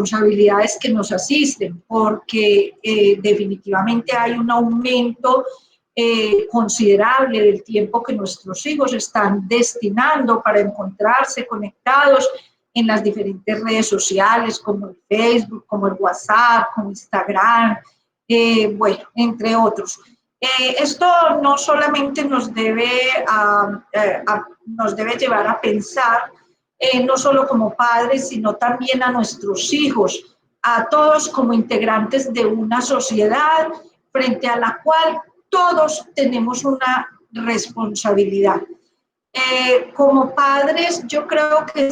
responsabilidades que nos asisten, porque definitivamente hay un aumento considerable del tiempo que nuestros hijos están destinando para encontrarse conectados en las diferentes redes sociales, como el Facebook, como el WhatsApp, como Instagram, bueno, entre otros. Esto no solamente nos debe llevar a pensar, no solo como padres, sino también a nuestros hijos, a todos como integrantes de una sociedad frente a la cual todos tenemos una responsabilidad. Como padres, yo creo que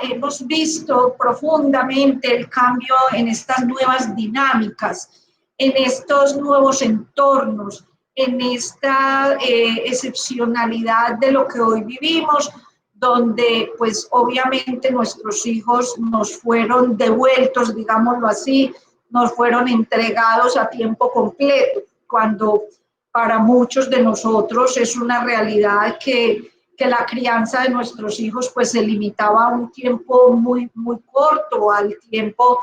hemos visto profundamente el cambio en estas nuevas dinámicas, en estos nuevos entornos, en esta excepcionalidad de lo que hoy vivimos, donde pues obviamente nuestros hijos nos fueron devueltos, digámoslo así, nos fueron entregados a tiempo completo, cuando para muchos de nosotros es una realidad que la crianza de nuestros hijos pues se limitaba a un tiempo muy, muy corto, al tiempo,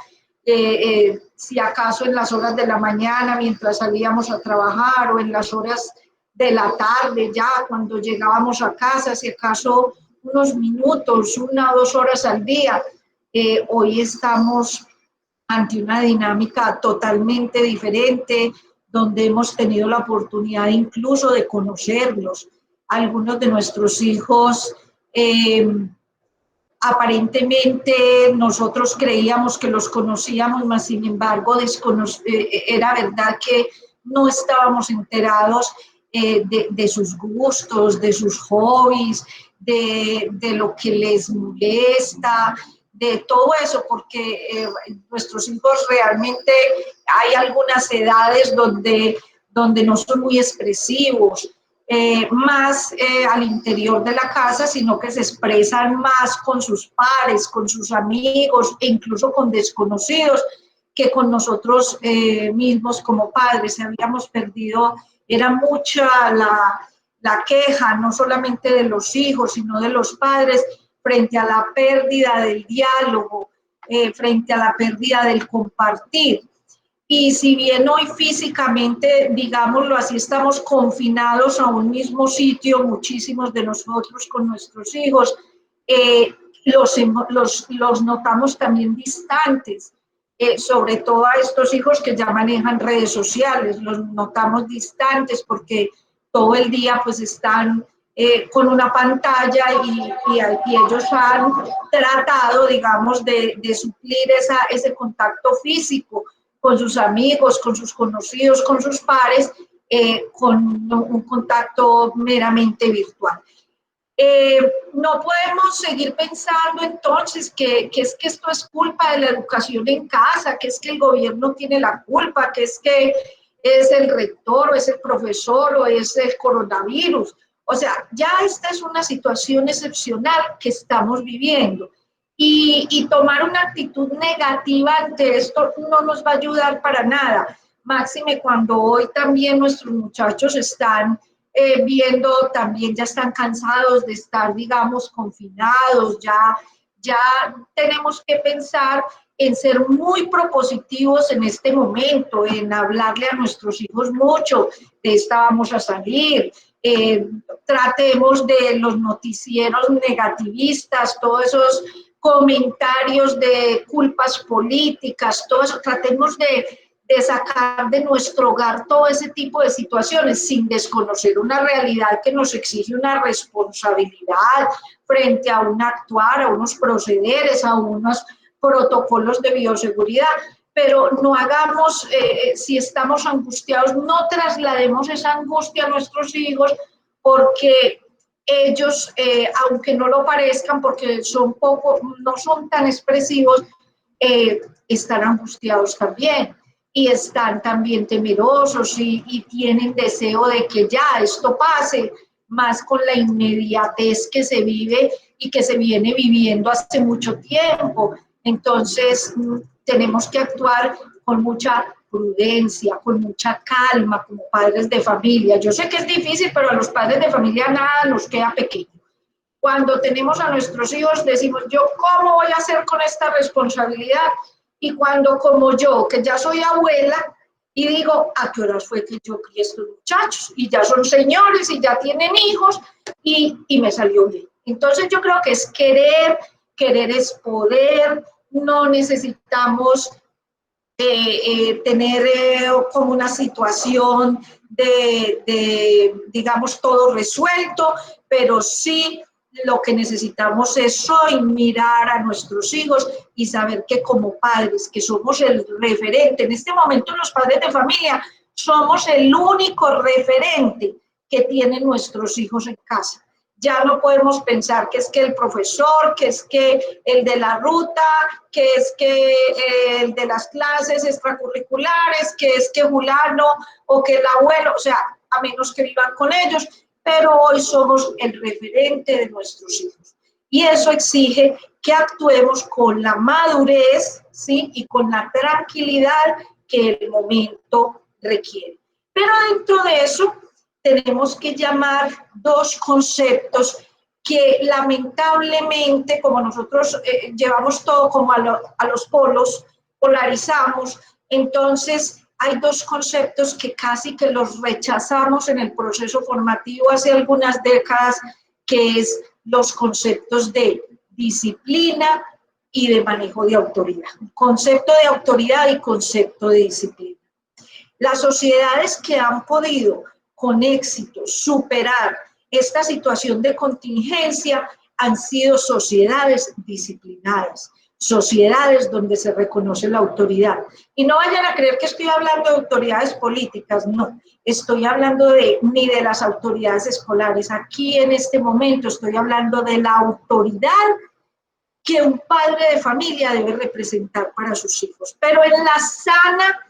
si acaso en las horas de la mañana mientras salíamos a trabajar o en las horas de la tarde ya cuando llegábamos a casa, si acaso unos minutos, 1 o 2 horas al día. Hoy estamos ante una dinámica totalmente diferente, donde hemos tenido la oportunidad incluso de conocerlos. Algunos de nuestros hijos, aparentemente nosotros creíamos que los conocíamos, mas sin embargo era verdad que no estábamos enterados de sus gustos, de sus hobbies, de lo que les molesta, de todo eso, porque nuestros hijos realmente hay algunas edades donde no son muy expresivos, más al interior de la casa, sino que se expresan más con sus pares, con sus amigos e incluso con desconocidos que con nosotros mismos como padres. Habíamos perdido, era mucha la queja, no solamente de los hijos, sino de los padres, frente a la pérdida del diálogo, frente a la pérdida del compartir. Y si bien hoy físicamente, digámoslo así, estamos confinados a un mismo sitio, muchísimos de nosotros con nuestros hijos, los notamos también distantes, sobre todo a estos hijos que ya manejan redes sociales, los notamos distantes porque todo el día pues están con una pantalla y ellos han tratado, digamos, de suplir ese contacto físico con sus amigos, con sus conocidos, con sus pares, con un contacto meramente virtual. No podemos seguir pensando entonces que es que esto es culpa de la educación en casa, que es que el gobierno tiene la culpa, que es el rector o es el profesor o es el coronavirus. O sea, ya esta es una situación excepcional que estamos viviendo. Y tomar una actitud negativa ante esto no nos va a ayudar para nada. Máxime cuando hoy también nuestros muchachos están viendo, también ya están cansados de estar, digamos, confinados, ya tenemos que pensar en ser muy propositivos en este momento, en hablarle a nuestros hijos mucho, de esta vamos a salir, tratemos de los noticieros negativistas, todos esos comentarios de culpas políticas, todo eso, tratemos de sacar de nuestro hogar todo ese tipo de situaciones sin desconocer una realidad que nos exige una responsabilidad frente a un actuar, a unos procederes, a unos protocolos de bioseguridad, pero no hagamos, si estamos angustiados, no traslademos esa angustia a nuestros hijos porque ellos, aunque no lo parezcan, porque no son tan expresivos, están angustiados también y están también temerosos y tienen deseo de que ya esto pase, más con la inmediatez que se vive y que se viene viviendo hace mucho tiempo. Entonces, tenemos que actuar con mucha prudencia, con mucha calma como padres de familia. Yo sé que es difícil, pero a los padres de familia nada nos queda pequeño. Cuando tenemos a nuestros hijos decimos, ¿yo cómo voy a hacer con esta responsabilidad? Y cuando, como yo, que ya soy abuela, y digo, ¿a qué horas fue que yo crié estos muchachos? Y ya son señores y ya tienen hijos y me salió bien. Entonces yo creo que es querer, querer es poder, no necesitamos tener como una situación digamos, todo resuelto, pero sí lo que necesitamos es hoy mirar a nuestros hijos y saber que como padres, que somos el referente, en este momento los padres de familia somos el único referente que tienen nuestros hijos en casa. Ya no podemos pensar que es que el profesor, que es que el de la ruta, que es que el de las clases extracurriculares, que es que fulano o que el abuelo, o sea, a menos que vivan con ellos, pero hoy somos el referente de nuestros hijos. Y eso exige que actuemos con la madurez, ¿sí? Y con la tranquilidad que el momento requiere. Pero dentro de eso tenemos que llamar dos conceptos que lamentablemente, como nosotros llevamos todo como a los polos, polarizamos, entonces hay dos conceptos que casi que los rechazamos en el proceso formativo hace algunas décadas, que es los conceptos de disciplina y de manejo de autoridad. Concepto de autoridad y concepto de disciplina. Las sociedades que han podido con éxito superar esta situación de contingencia han sido sociedades disciplinadas, sociedades donde se reconoce la autoridad. Y no vayan a creer que estoy hablando de autoridades políticas, no, estoy hablando ni de las autoridades escolares. Aquí en este momento estoy hablando de la autoridad que un padre de familia debe representar para sus hijos, pero en la sana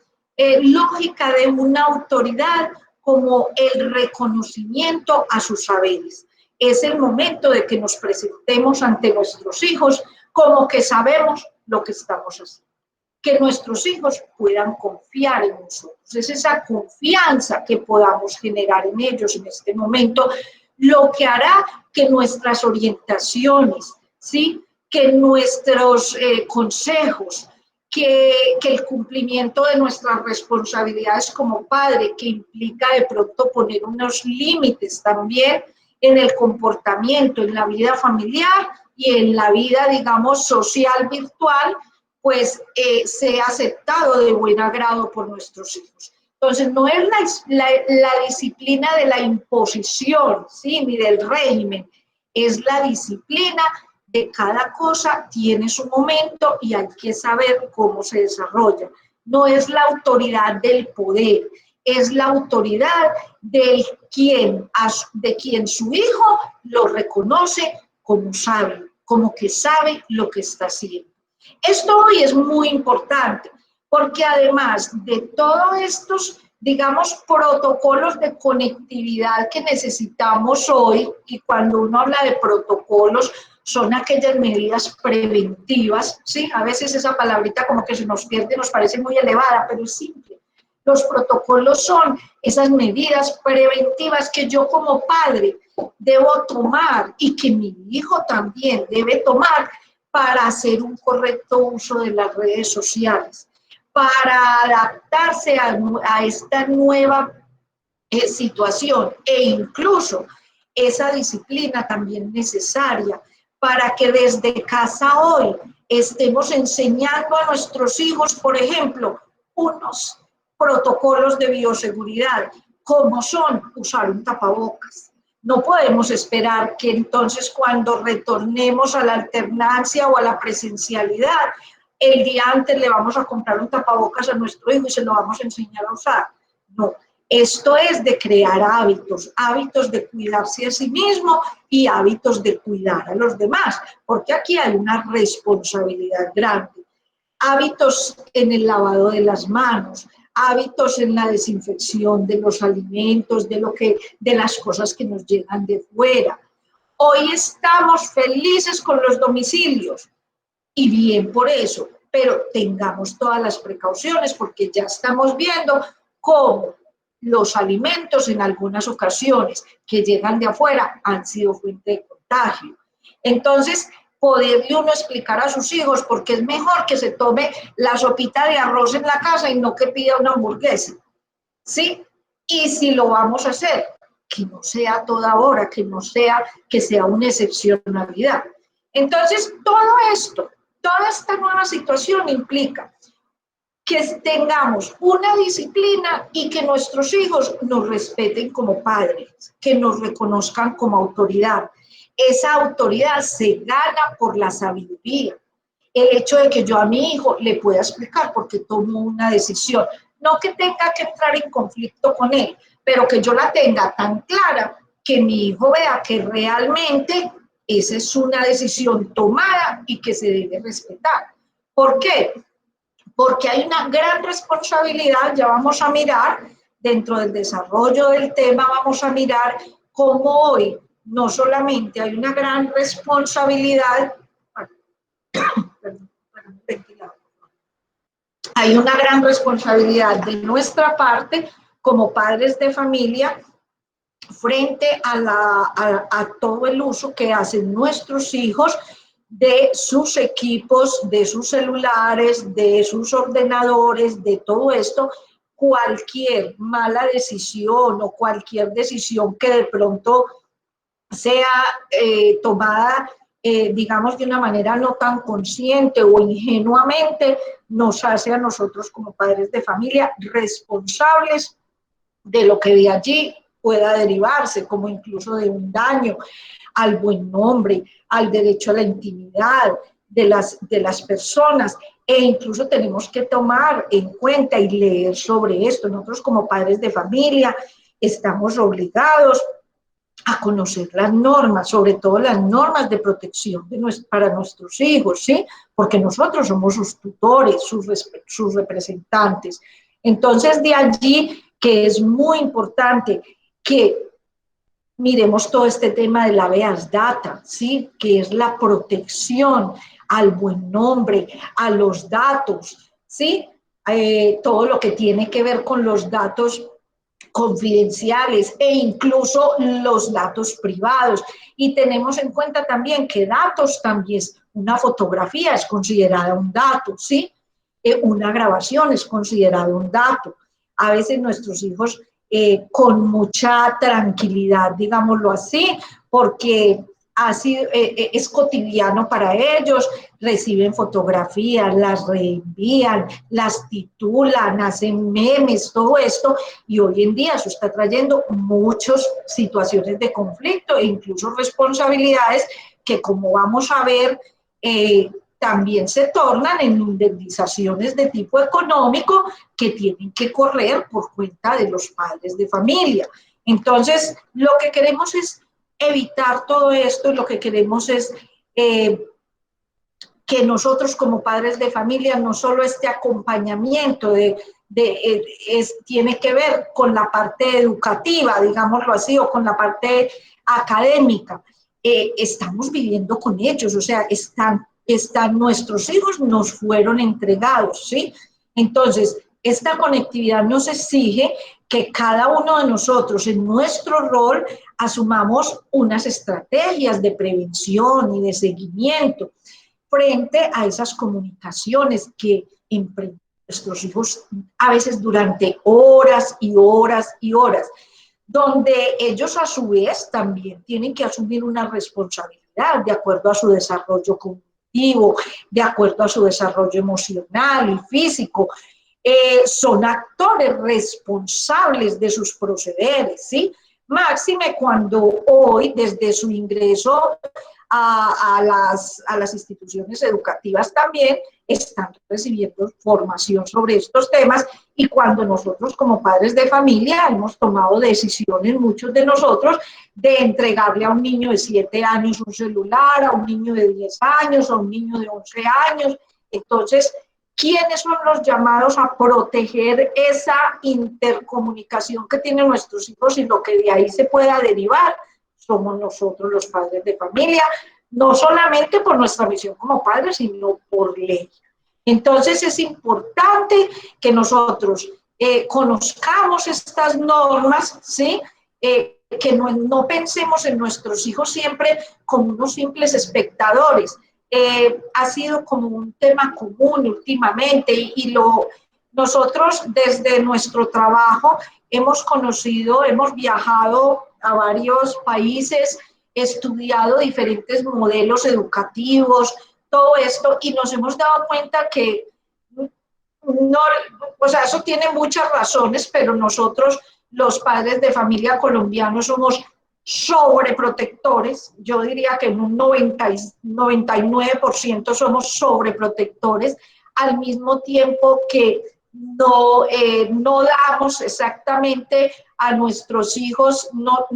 lógica de una autoridad como el reconocimiento a sus saberes. Es el momento de que nos presentemos ante nuestros hijos como que sabemos lo que estamos haciendo, que nuestros hijos puedan confiar en nosotros. Es esa confianza que podamos generar en ellos en este momento lo que hará que nuestras orientaciones, ¿sí?, que nuestros consejos, que el cumplimiento de nuestras responsabilidades como padre, que implica de pronto poner unos límites también en el comportamiento, en la vida familiar y en la vida, digamos, social virtual, pues sea aceptado de buen agrado por nuestros hijos. Entonces, no es la disciplina de la imposición, ¿sí?, ni del régimen, es la disciplina de cada cosa, tiene su momento y hay que saber cómo se desarrolla. No es la autoridad del poder, es la autoridad de quien su hijo lo reconoce como sabio, como que sabe lo que está haciendo. Esto hoy es muy importante, porque además de todos estos, digamos, protocolos de conectividad que necesitamos hoy, y cuando uno habla de protocolos, son aquellas medidas preventivas, ¿sí? A veces esa palabrita como que se nos pierde, nos parece muy elevada, pero es simple. Los protocolos son esas medidas preventivas que yo como padre debo tomar y que mi hijo también debe tomar para hacer un correcto uso de las redes sociales, para adaptarse a esta nueva situación e incluso esa disciplina también necesaria para que desde casa hoy estemos enseñando a nuestros hijos, por ejemplo, unos protocolos de bioseguridad, como son usar un tapabocas. No podemos esperar que entonces cuando retornemos a la alternancia o a la presencialidad, el día antes le vamos a comprar un tapabocas a nuestro hijo y se lo vamos a enseñar a usar. No, esto es de crear hábitos, hábitos de cuidarse a sí mismo y hábitos de cuidar a los demás, porque aquí hay una responsabilidad grande. Hábitos en el lavado de las manos, hábitos en la desinfección de los alimentos, de las cosas que nos llegan de fuera. Hoy estamos felices con los domicilios y bien por eso, pero tengamos todas las precauciones porque ya estamos viendo cómo los alimentos en algunas ocasiones que llegan de afuera han sido fuente de contagio. Entonces, poderle uno explicar a sus hijos porque es mejor que se tome la sopita de arroz en la casa y no que pida una hamburguesa, ¿sí? Y si lo vamos a hacer, que no sea toda hora, que no sea, que sea una excepcionalidad. Entonces, todo esto, toda esta nueva situación implica que tengamos una disciplina y que nuestros hijos nos respeten como padres, que nos reconozcan como autoridad. Esa autoridad se gana por la sabiduría. El hecho de que yo a mi hijo le pueda explicar por qué tomo una decisión, no que tenga que entrar en conflicto con él, pero que yo la tenga tan clara que mi hijo vea que realmente esa es una decisión tomada y que se debe respetar. ¿Por qué? Porque hay una gran responsabilidad, ya vamos a mirar, dentro del desarrollo del tema, vamos a mirar cómo hoy no solamente hay una gran responsabilidad, hay una gran responsabilidad de nuestra parte como padres de familia frente a todo el uso que hacen nuestros hijos de sus equipos, de sus celulares, de sus ordenadores, de todo esto. Cualquier mala decisión o cualquier decisión que de pronto sea tomada, digamos, de una manera no tan consciente o ingenuamente, nos hace a nosotros como padres de familia responsables de lo que de allí pueda derivarse, como incluso de un daño al buen nombre, al derecho a la intimidad de las personas, e incluso tenemos que tomar en cuenta y leer sobre esto. Nosotros como padres de familia estamos obligados a conocer las normas, sobre todo las normas de protección para nuestros hijos, ¿sí? Porque nosotros somos sus tutores, sus representantes. Entonces, de allí que es muy importante que miremos todo este tema de la habeas data, ¿sí? Que es la protección al buen nombre, a los datos, ¿sí? Todo lo que tiene que ver con los datos confidenciales e incluso los datos privados. Y tenemos en cuenta también que datos también, una fotografía es considerada un dato, ¿sí? Una grabación es considerada un dato. A veces nuestros hijos con mucha tranquilidad, digámoslo así, porque así es cotidiano para ellos, reciben fotografías, las reenvían, las titulan, hacen memes, todo esto, y hoy en día eso está trayendo muchas situaciones de conflicto e incluso responsabilidades que, como vamos a ver, también se tornan en indemnizaciones de tipo económico que tienen que correr por cuenta de los padres de familia. Entonces, lo que queremos es evitar todo esto, lo que queremos es que nosotros como padres de familia no solo este acompañamiento tiene que ver con la parte educativa, digámoslo así, o con la parte académica. Estamos viviendo con ellos, o sea, están nuestros hijos nos fueron entregados, ¿sí? Entonces, esta conectividad nos exige que cada uno de nosotros en nuestro rol asumamos unas estrategias de prevención y de seguimiento frente a esas comunicaciones que emprenden nuestros hijos a veces durante horas y horas y horas, donde ellos a su vez también tienen que asumir una responsabilidad de acuerdo a su desarrollo cognitivo, de acuerdo a su desarrollo emocional y físico. Son actores responsables de sus procederes, ¿sí? Máxime cuando hoy, desde su ingreso a las instituciones educativas también, están recibiendo formación sobre estos temas, y cuando nosotros como padres de familia hemos tomado decisiones, muchos de nosotros, de entregarle a un niño de 7 años un celular, a un niño de 10 años, a un niño de 11 años. Entonces, ¿quiénes son los llamados a proteger esa intercomunicación que tienen nuestros hijos y lo que de ahí se pueda derivar? Somos nosotros los padres de familia, no solamente por nuestra misión como padres, sino por ley. Entonces es importante que nosotros conozcamos estas normas, ¿sí? Que no pensemos en nuestros hijos siempre como unos simples espectadores, ha sido como un tema común últimamente nosotros desde nuestro trabajo hemos viajado a varios países, estudiado diferentes modelos educativos, todo esto, y nos hemos dado cuenta que no, o sea, eso tiene muchas razones, pero nosotros, los padres de familia colombianos, somos sobreprotectores. Yo diría que en un 99% somos sobreprotectores, al mismo tiempo que no damos exactamente a nuestros hijos, no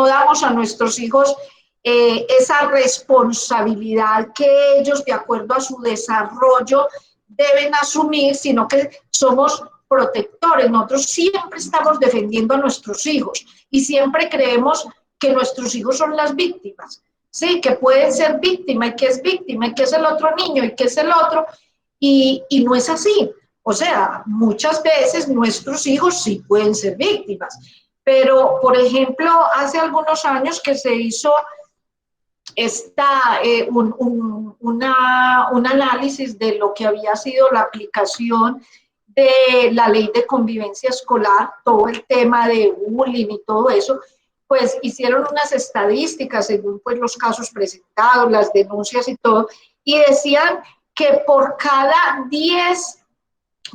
damos a nuestros hijos esa responsabilidad que ellos, de acuerdo a su desarrollo, deben asumir, sino que somos protectores. Nosotros siempre estamos defendiendo a nuestros hijos y siempre creemos que nuestros hijos son las víctimas, ¿sí? Que pueden ser víctima y que es víctima y que es el otro niño y que es el otro, y no es así. O sea, muchas veces nuestros hijos sí pueden ser víctimas, pero, por ejemplo, hace algunos años que se hizo un análisis de lo que había sido la aplicación de la ley de convivencia escolar, todo el tema de bullying y todo eso, pues hicieron unas estadísticas según pues los casos presentados, las denuncias y todo, y decían que por cada víctima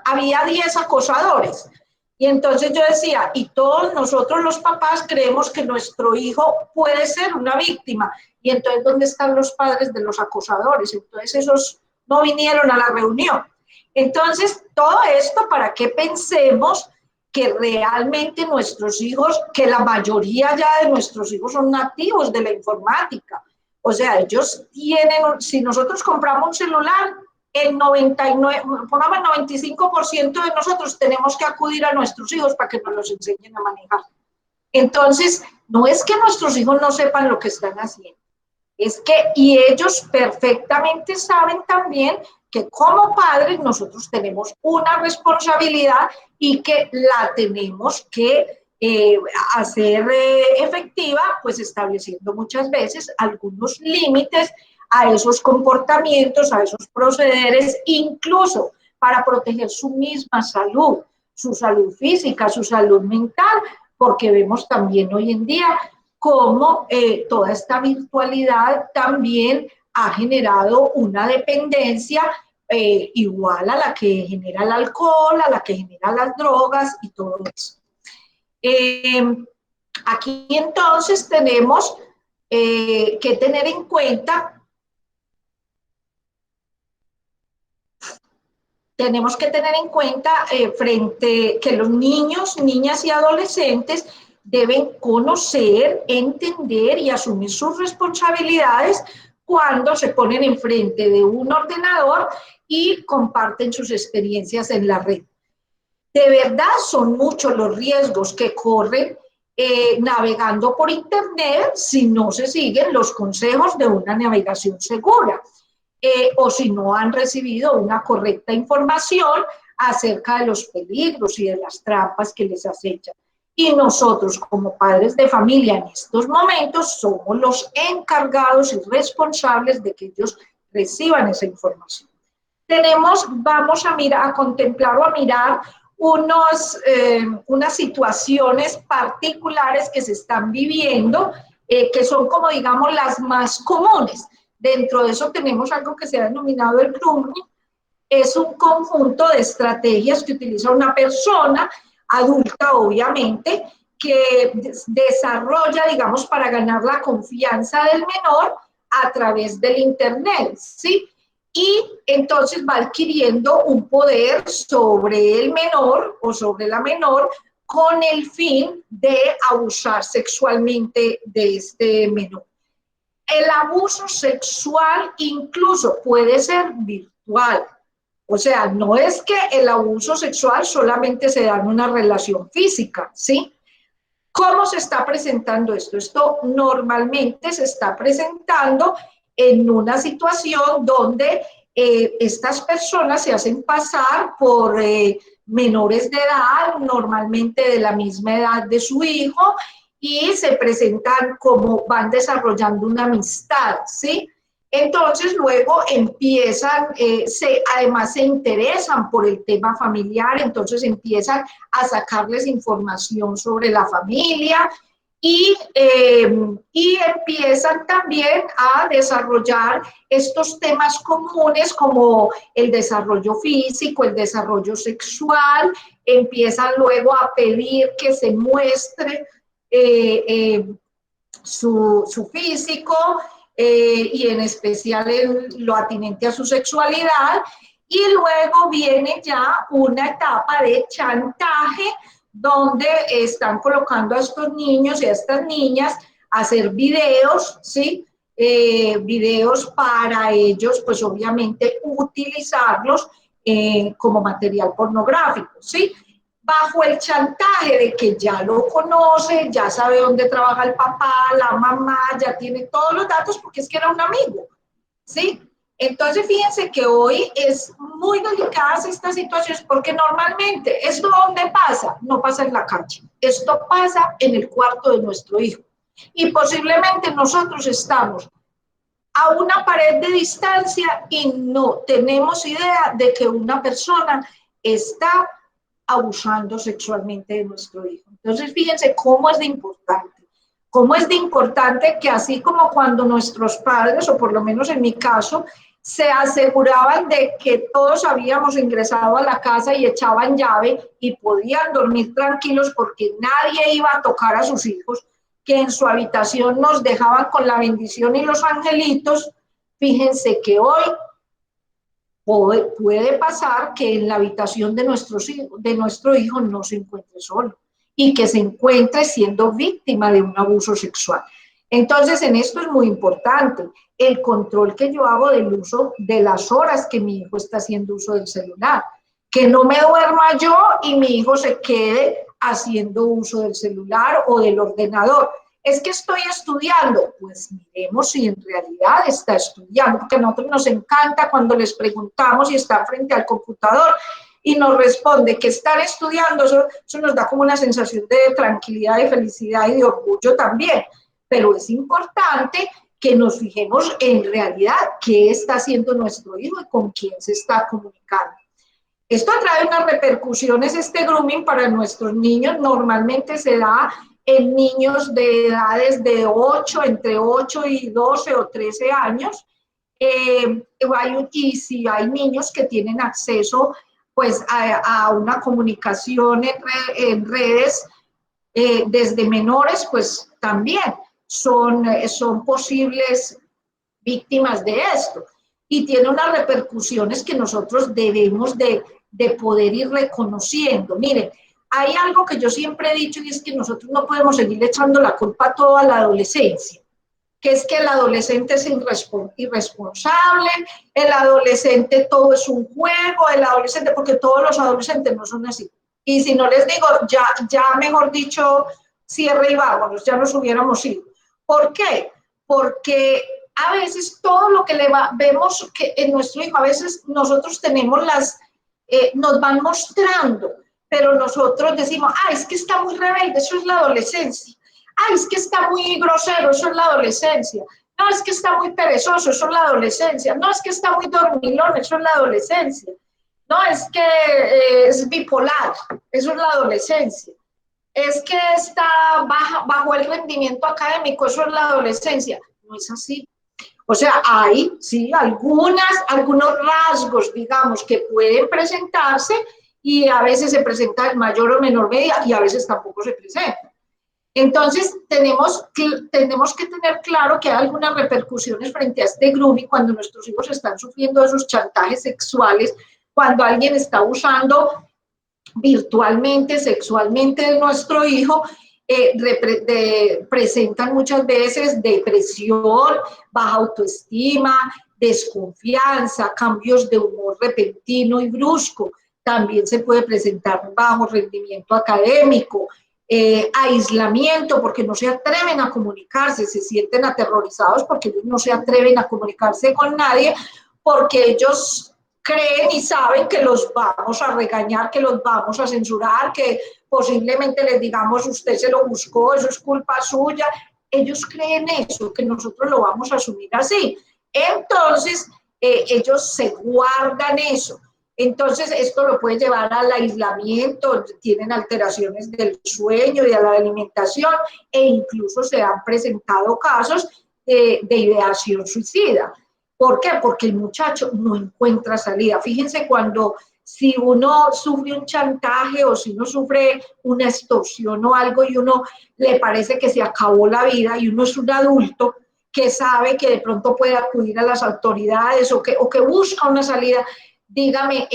había 10 acosadores. Y entonces yo decía, y todos nosotros los papás creemos que nuestro hijo puede ser una víctima. Y entonces, ¿dónde están los padres de los acosadores? Entonces, esos no vinieron a la reunión. Entonces, todo esto para que pensemos que realmente nuestros hijos, que la mayoría ya de nuestros hijos son nativos de la informática. O sea, ellos tienen, si nosotros compramos un celular, el 95% de nosotros tenemos que acudir a nuestros hijos para que nos los enseñen a manejar. Entonces, no es que nuestros hijos no sepan lo que están haciendo, es que, y ellos perfectamente saben también que como padres nosotros tenemos una responsabilidad y que la tenemos que hacer efectiva, pues estableciendo muchas veces algunos límites a esos comportamientos, a esos procederes, incluso para proteger su misma salud, su salud física, su salud mental, porque vemos también hoy en día cómo toda esta virtualidad también ha generado una dependencia igual a la que genera el alcohol, a la que genera las drogas y todo eso. Aquí entonces tenemos que tener en cuenta frente que los niños, niñas y adolescentes deben conocer, entender y asumir sus responsabilidades cuando se ponen enfrente de un ordenador y comparten sus experiencias en la red. De verdad son muchos los riesgos que corren navegando por Internet si no se siguen los consejos de una navegación segura. O si no han recibido una correcta información acerca de los peligros y de las trampas que les acechan. Y nosotros, como padres de familia en estos momentos, somos los encargados y responsables de que ellos reciban esa información. Vamos a contemplar o a mirar unas situaciones particulares que se están viviendo, que son como digamos las más comunes. Dentro de eso tenemos algo que se ha denominado el grooming. Es un conjunto de estrategias que utiliza una persona adulta, obviamente, que desarrolla, digamos, para ganar la confianza del menor a través del Internet, ¿sí? Y entonces va adquiriendo un poder sobre el menor o sobre la menor con el fin de abusar sexualmente de este menor. El abuso sexual incluso puede ser virtual. O sea, no es que el abuso sexual solamente se da en una relación física, ¿sí? ¿Cómo se está presentando esto? Esto normalmente se está presentando en una situación donde estas personas se hacen pasar por menores de edad, normalmente de la misma edad de su hijo, y se presentan como van desarrollando una amistad, ¿sí? Entonces luego empiezan, además se interesan por el tema familiar, entonces empiezan a sacarles información sobre la familia y empiezan también a desarrollar estos temas comunes como el desarrollo físico, el desarrollo sexual, empiezan luego a pedir que se muestre su físico, y en especial en lo atinente a su sexualidad, y luego viene ya una etapa de chantaje donde están colocando a estos niños y a estas niñas a hacer videos, ¿sí? Videos para ellos, pues obviamente utilizarlos como material pornográfico, ¿sí? Bajo el chantaje de que ya lo conoce, ya sabe dónde trabaja el papá, la mamá, ya tiene todos los datos porque es que era un amigo, ¿sí? Entonces, fíjense que hoy es muy delicada esta situación porque normalmente, ¿esto dónde pasa? No pasa en la calle, esto pasa en el cuarto de nuestro hijo. Y posiblemente nosotros estamos a una pared de distancia y no tenemos idea de que una persona está abusando sexualmente de nuestro hijo. Entonces, fíjense cómo es de importante que así como cuando nuestros padres, o por lo menos en mi caso, se aseguraban de que todos habíamos ingresado a la casa y echaban llave y podían dormir tranquilos porque nadie iba a tocar a sus hijos, que en su habitación nos dejaban con la bendición y los angelitos. Fíjense que hoy puede pasar que en la habitación de nuestro hijo no se encuentre solo y que se encuentre siendo víctima de un abuso sexual. Entonces, en esto es muy importante el control que yo hago del uso de las horas que mi hijo está haciendo uso del celular. Que no me duerma yo y mi hijo se quede haciendo uso del celular o del ordenador. Es que estoy estudiando. Pues miremos si en realidad está estudiando, porque a nosotros nos encanta cuando les preguntamos si está frente al computador y nos responde que están estudiando. Eso nos da como una sensación de tranquilidad, de felicidad y de orgullo también. Pero es importante que nos fijemos en realidad qué está haciendo nuestro hijo y con quién se está comunicando. Esto trae unas repercusiones, este grooming para nuestros niños normalmente se da en niños de edades de 8, entre 8 y 12 o 13 años, y si hay niños que tienen acceso pues a una comunicación en redes desde menores, pues también son posibles víctimas de esto. Y tiene unas repercusiones que nosotros debemos de poder ir reconociendo. Miren, hay algo que yo siempre he dicho y es que nosotros no podemos seguir echando la culpa a toda la adolescencia, que es que el adolescente es irresponsable, el adolescente todo es un juego, el adolescente, porque todos los adolescentes no son así. Y si no les digo, ya mejor dicho, cierre y vámonos, ya nos hubiéramos ido. ¿Por qué? Porque a veces todo lo que vemos que en nuestro hijo, a veces nosotros tenemos nos van mostrando, pero nosotros decimos, es que está muy rebelde, eso es la adolescencia. Es que está muy grosero, eso es la adolescencia. No, es que está muy perezoso, eso es la adolescencia. No, es que está muy dormilón, eso es la adolescencia. No, es que es bipolar, eso es la adolescencia. Es que está bajo el rendimiento académico, eso es la adolescencia. No es así. O sea, hay, sí, algunos rasgos, digamos, que pueden presentarse y a veces se presentan en mayor o menor medida y a veces tampoco se presentan. Entonces, tenemos que tener claro que hay algunas repercusiones frente a este grooming cuando nuestros hijos están sufriendo esos chantajes sexuales, cuando alguien está usando virtualmente, sexualmente de nuestro hijo, presentan muchas veces depresión, baja autoestima, desconfianza, cambios de humor repentino y brusco. También se puede presentar bajo rendimiento académico, aislamiento, porque no se atreven a comunicarse, se sienten aterrorizados porque ellos no se atreven a comunicarse con nadie, porque ellos creen y saben que los vamos a regañar, que los vamos a censurar, que posiblemente les digamos, usted se lo buscó, eso es culpa suya. Ellos creen eso, que nosotros lo vamos a asumir así. Entonces, ellos se guardan eso. Entonces, esto lo puede llevar al aislamiento, tienen alteraciones del sueño y de la alimentación, e incluso se han presentado casos de ideación suicida. ¿Por qué? Porque el muchacho no encuentra salida. Fíjense si uno sufre un chantaje o si uno sufre una extorsión o algo y uno le parece que se acabó la vida y uno es un adulto que sabe que de pronto puede acudir a las autoridades o que busca una salida. Dígame,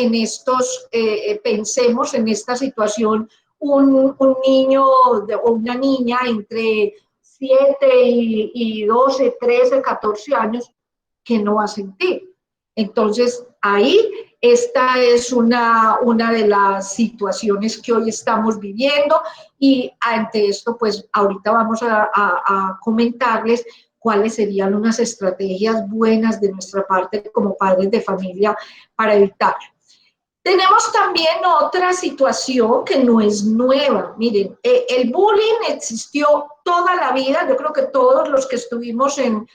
pensemos en esta situación, un niño o una niña entre 7 y 12, 13, 14 años que no va a sentir. Entonces, ahí esta es una de las situaciones que hoy estamos viviendo y ante esto, pues ahorita vamos a comentarles cuáles serían unas estrategias buenas de nuestra parte como padres de familia para evitarlo. Tenemos también otra situación que no es nueva. Miren, el bullying existió toda la vida. Yo creo que todos los que estuvimos en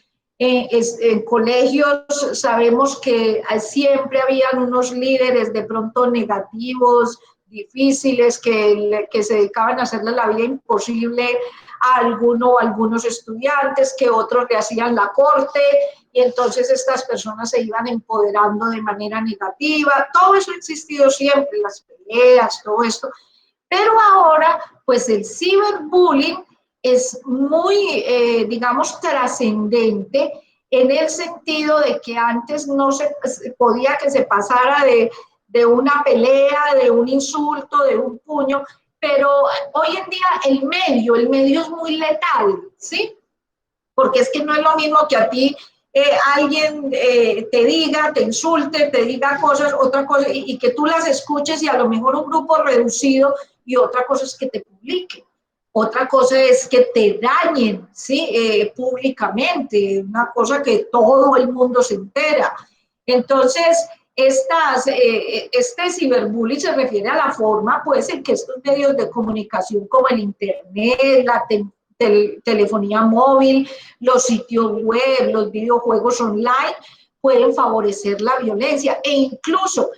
colegios sabemos que siempre habían unos líderes de pronto negativos, difíciles, que se dedicaban a hacerle la vida imposible a algunos estudiantes, que otros le hacían la corte, y entonces estas personas se iban empoderando de manera negativa. Todo eso ha existido siempre, las peleas, todo esto. Pero ahora, pues el ciberbullying es muy, digamos, trascendente en el sentido de que antes no se podía que se pasara de una pelea, de un insulto, de un puño, pero hoy en día el medio es muy letal, ¿sí? Porque es que no es lo mismo que a ti alguien te diga, te insulte, te diga cosas, otra cosa, y que tú las escuches y a lo mejor un grupo reducido, y otra cosa es que te publiquen. Otra cosa es que te dañen, ¿sí? Públicamente, una cosa que todo el mundo se entera. Entonces, este ciberbullying se refiere a la forma, pues, en que estos medios de comunicación como el Internet, la telefonía móvil, los sitios web, los videojuegos online, pueden favorecer la violencia e incluso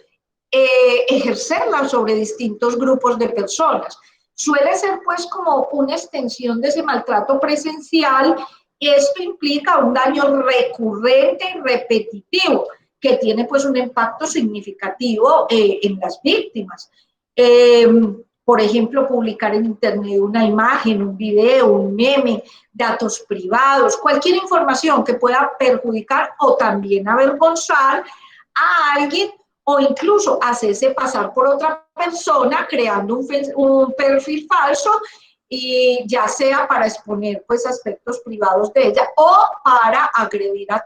ejercerla sobre distintos grupos de personas. Suele ser pues como una extensión de ese maltrato presencial, y esto implica un daño recurrente y repetitivo que tiene pues un impacto significativo en las víctimas. Por ejemplo, publicar en Internet una imagen, un video, un meme, datos privados, cualquier información que pueda perjudicar o también avergonzar a alguien, o incluso hacerse pasar por otra persona creando un perfil falso, y ya sea para exponer pues aspectos privados de ella o para agredir a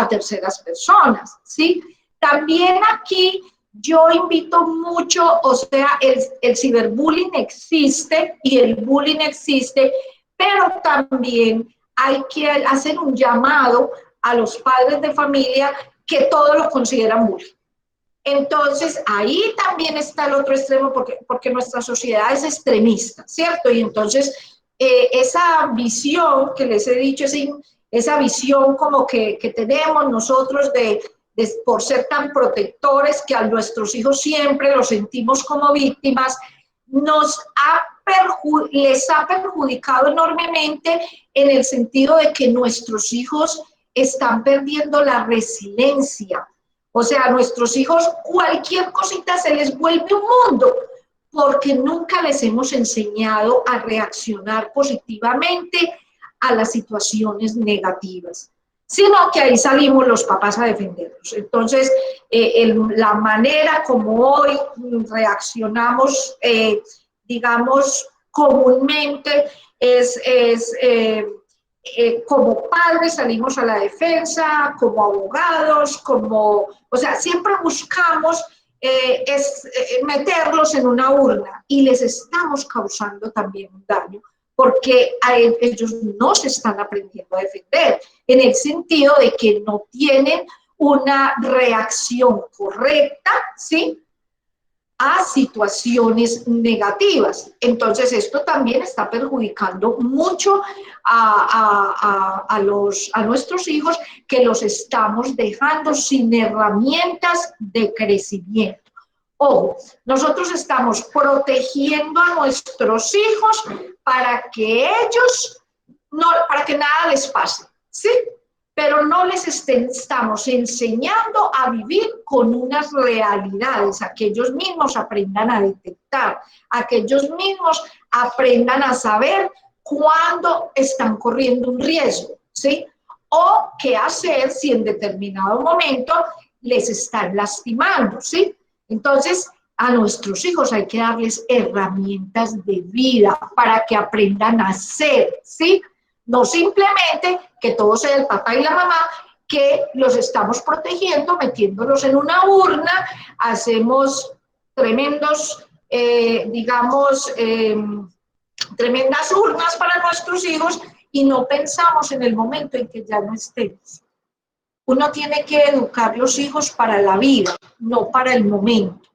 terceras personas, ¿sí? También aquí yo invito mucho, o sea, el ciberbullying existe y el bullying existe, pero también hay que hacer un llamado a los padres de familia que todo lo consideran bullying. Entonces, ahí también está el otro extremo, porque nuestra sociedad es extremista, ¿cierto? Y entonces, esa visión que les he dicho, esa visión como que tenemos nosotros por ser tan protectores, que a nuestros hijos siempre los sentimos como víctimas, les ha perjudicado enormemente en el sentido de que nuestros hijos están perdiendo la resiliencia. O sea, a nuestros hijos cualquier cosita se les vuelve un mundo, porque nunca les hemos enseñado a reaccionar positivamente a las situaciones negativas, sino que ahí salimos los papás a defenderlos. Entonces, la manera como hoy reaccionamos, digamos, comúnmente como padres salimos a la defensa, como abogados, o sea, siempre buscamos meterlos en una urna, y les estamos causando también un daño, porque ellos no se están aprendiendo a defender, en el sentido de que no tienen una reacción correcta, ¿sí?, a situaciones negativas. Entonces, esto también está perjudicando mucho a nuestros hijos, que los estamos dejando sin herramientas de crecimiento. Ojo, nosotros estamos protegiendo a nuestros hijos para que ellos, para que nada les pase, ¿sí? Pero no les estamos enseñando a vivir con unas realidades, a que ellos mismos aprendan a detectar, a que ellos mismos aprendan a saber cuándo están corriendo un riesgo, ¿sí? O qué hacer si en determinado momento les están lastimando, ¿sí? Entonces, a nuestros hijos hay que darles herramientas de vida para que aprendan a ser, ¿sí? No simplemente que todo sea el papá y la mamá, que los estamos protegiendo, metiéndolos en una urna, hacemos tremendos, tremendas urnas para nuestros hijos y no pensamos en el momento en que ya no estemos. Uno tiene que educar a los hijos para la vida, no para el momento,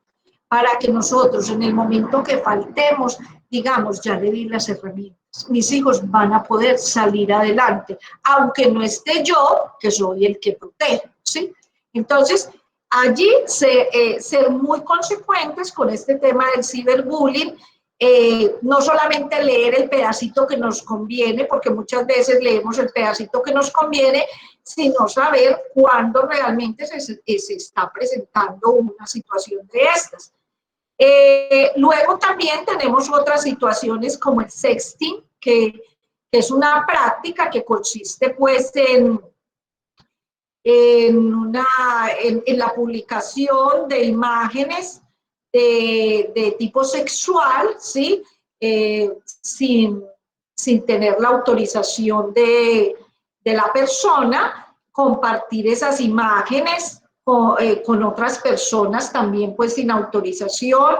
para que nosotros en el momento que faltemos, digamos, ya le di las herramientas. Mis hijos van a poder salir adelante, aunque no esté yo, que soy el que protege, ¿sí? Entonces, allí ser muy consecuentes con este tema del ciberbullying, no solamente leer el pedacito que nos conviene, porque muchas veces leemos el pedacito que nos conviene, sino saber cuándo realmente se está presentando una situación de estas. Luego también tenemos otras situaciones como el sexting, que es una práctica que consiste pues en la publicación de imágenes de tipo sexual, ¿sí? Sin tener la autorización de la persona, compartir esas imágenes con otras personas también pues sin autorización,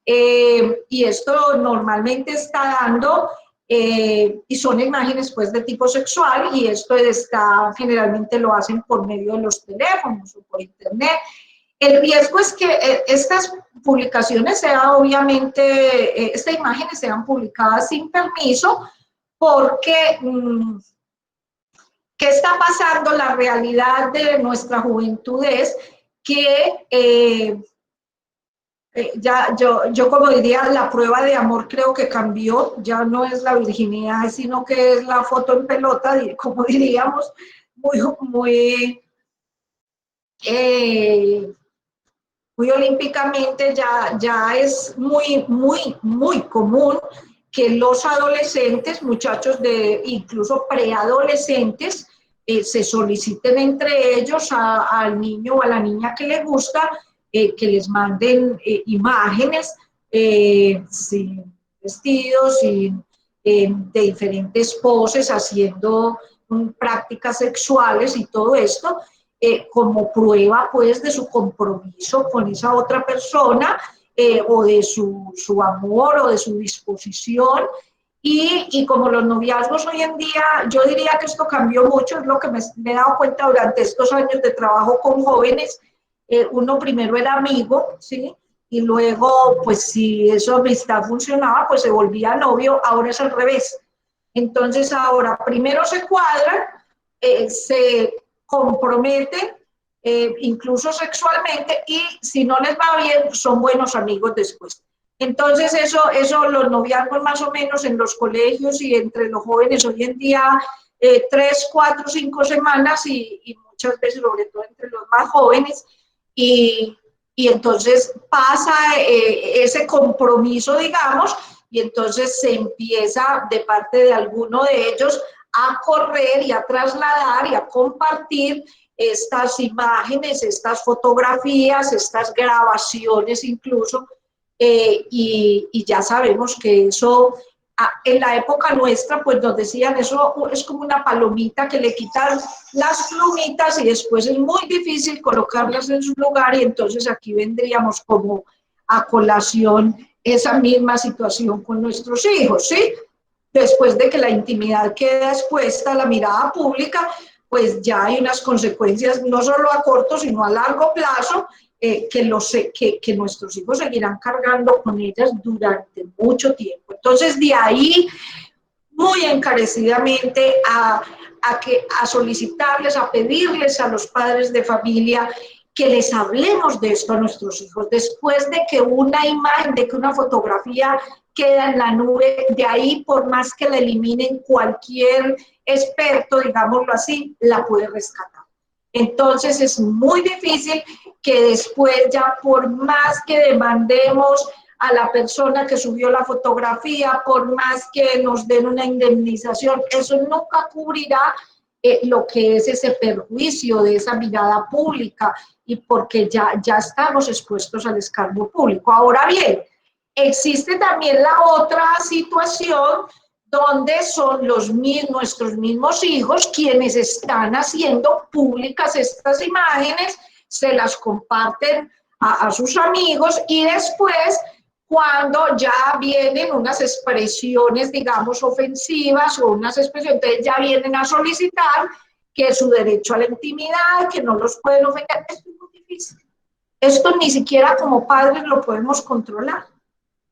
y esto normalmente está dando, y son imágenes pues de tipo sexual, y esto generalmente lo hacen por medio de los teléfonos o por internet. El riesgo es que estas publicaciones estas imágenes sean publicadas sin permiso, porque ¿qué está pasando? La realidad de nuestra juventud es que yo como diría, la prueba de amor creo que cambió, ya no es la virginidad, sino que es la foto en pelota, como diríamos, muy olímpicamente, ya es muy común que los adolescentes, muchachos incluso preadolescentes, se soliciten entre ellos al niño o a la niña que les gusta, que les manden imágenes sin vestidos, de diferentes poses, haciendo prácticas sexuales y todo esto, como prueba pues de su compromiso con esa otra persona, o de su amor o de su disposición. Y como los noviazgos hoy en día, yo diría que esto cambió mucho, es lo que me he dado cuenta durante estos años de trabajo con jóvenes. Uno primero era amigo, ¿sí? Y luego, pues si esa amistad funcionaba, pues se volvía novio. Ahora es al revés. Entonces ahora primero se cuadran, se comprometen, incluso sexualmente, y si no les va bien, son buenos amigos después. Entonces eso los noviazgos más o menos en los colegios y entre los jóvenes hoy en día, 3, 4, 5 semanas, y muchas veces, sobre todo entre los más jóvenes, y entonces pasa ese compromiso, digamos, y entonces se empieza de parte de alguno de ellos a correr y a trasladar y a compartir estas imágenes, estas fotografías, estas grabaciones incluso, y ya sabemos que eso, en la época nuestra, pues nos decían, eso es como una palomita que le quitan las plumitas y después es muy difícil colocarlas en su lugar, y entonces aquí vendríamos como a colación esa misma situación con nuestros hijos, ¿sí? Después de que la intimidad queda expuesta a la mirada pública, pues ya hay unas consecuencias no solo a corto, sino a largo plazo, que nuestros hijos seguirán cargando con ellas durante mucho tiempo. Entonces, de ahí, muy encarecidamente, a solicitarles, a pedirles a los padres de familia que les hablemos de esto a nuestros hijos. Después de que una imagen, de que una fotografía queda en la nube, de ahí, por más que la eliminen cualquier experto, digámoslo así, la puede rescatar. Entonces es muy difícil que después ya, por más que demandemos a la persona que subió la fotografía, por más que nos den una indemnización, eso nunca cubrirá lo que es ese perjuicio de esa mirada pública, y porque ya estamos expuestos al escarnio público. Ahora bien, existe también la otra situación donde son nuestros mismos hijos quienes están haciendo públicas estas imágenes, se las comparten a sus amigos, y después, cuando ya vienen unas expresiones, digamos, ofensivas o unas expresiones, entonces ya vienen a solicitar que su derecho a la intimidad, que no los pueden ofender. Esto es muy difícil. Esto ni siquiera como padres lo podemos controlar,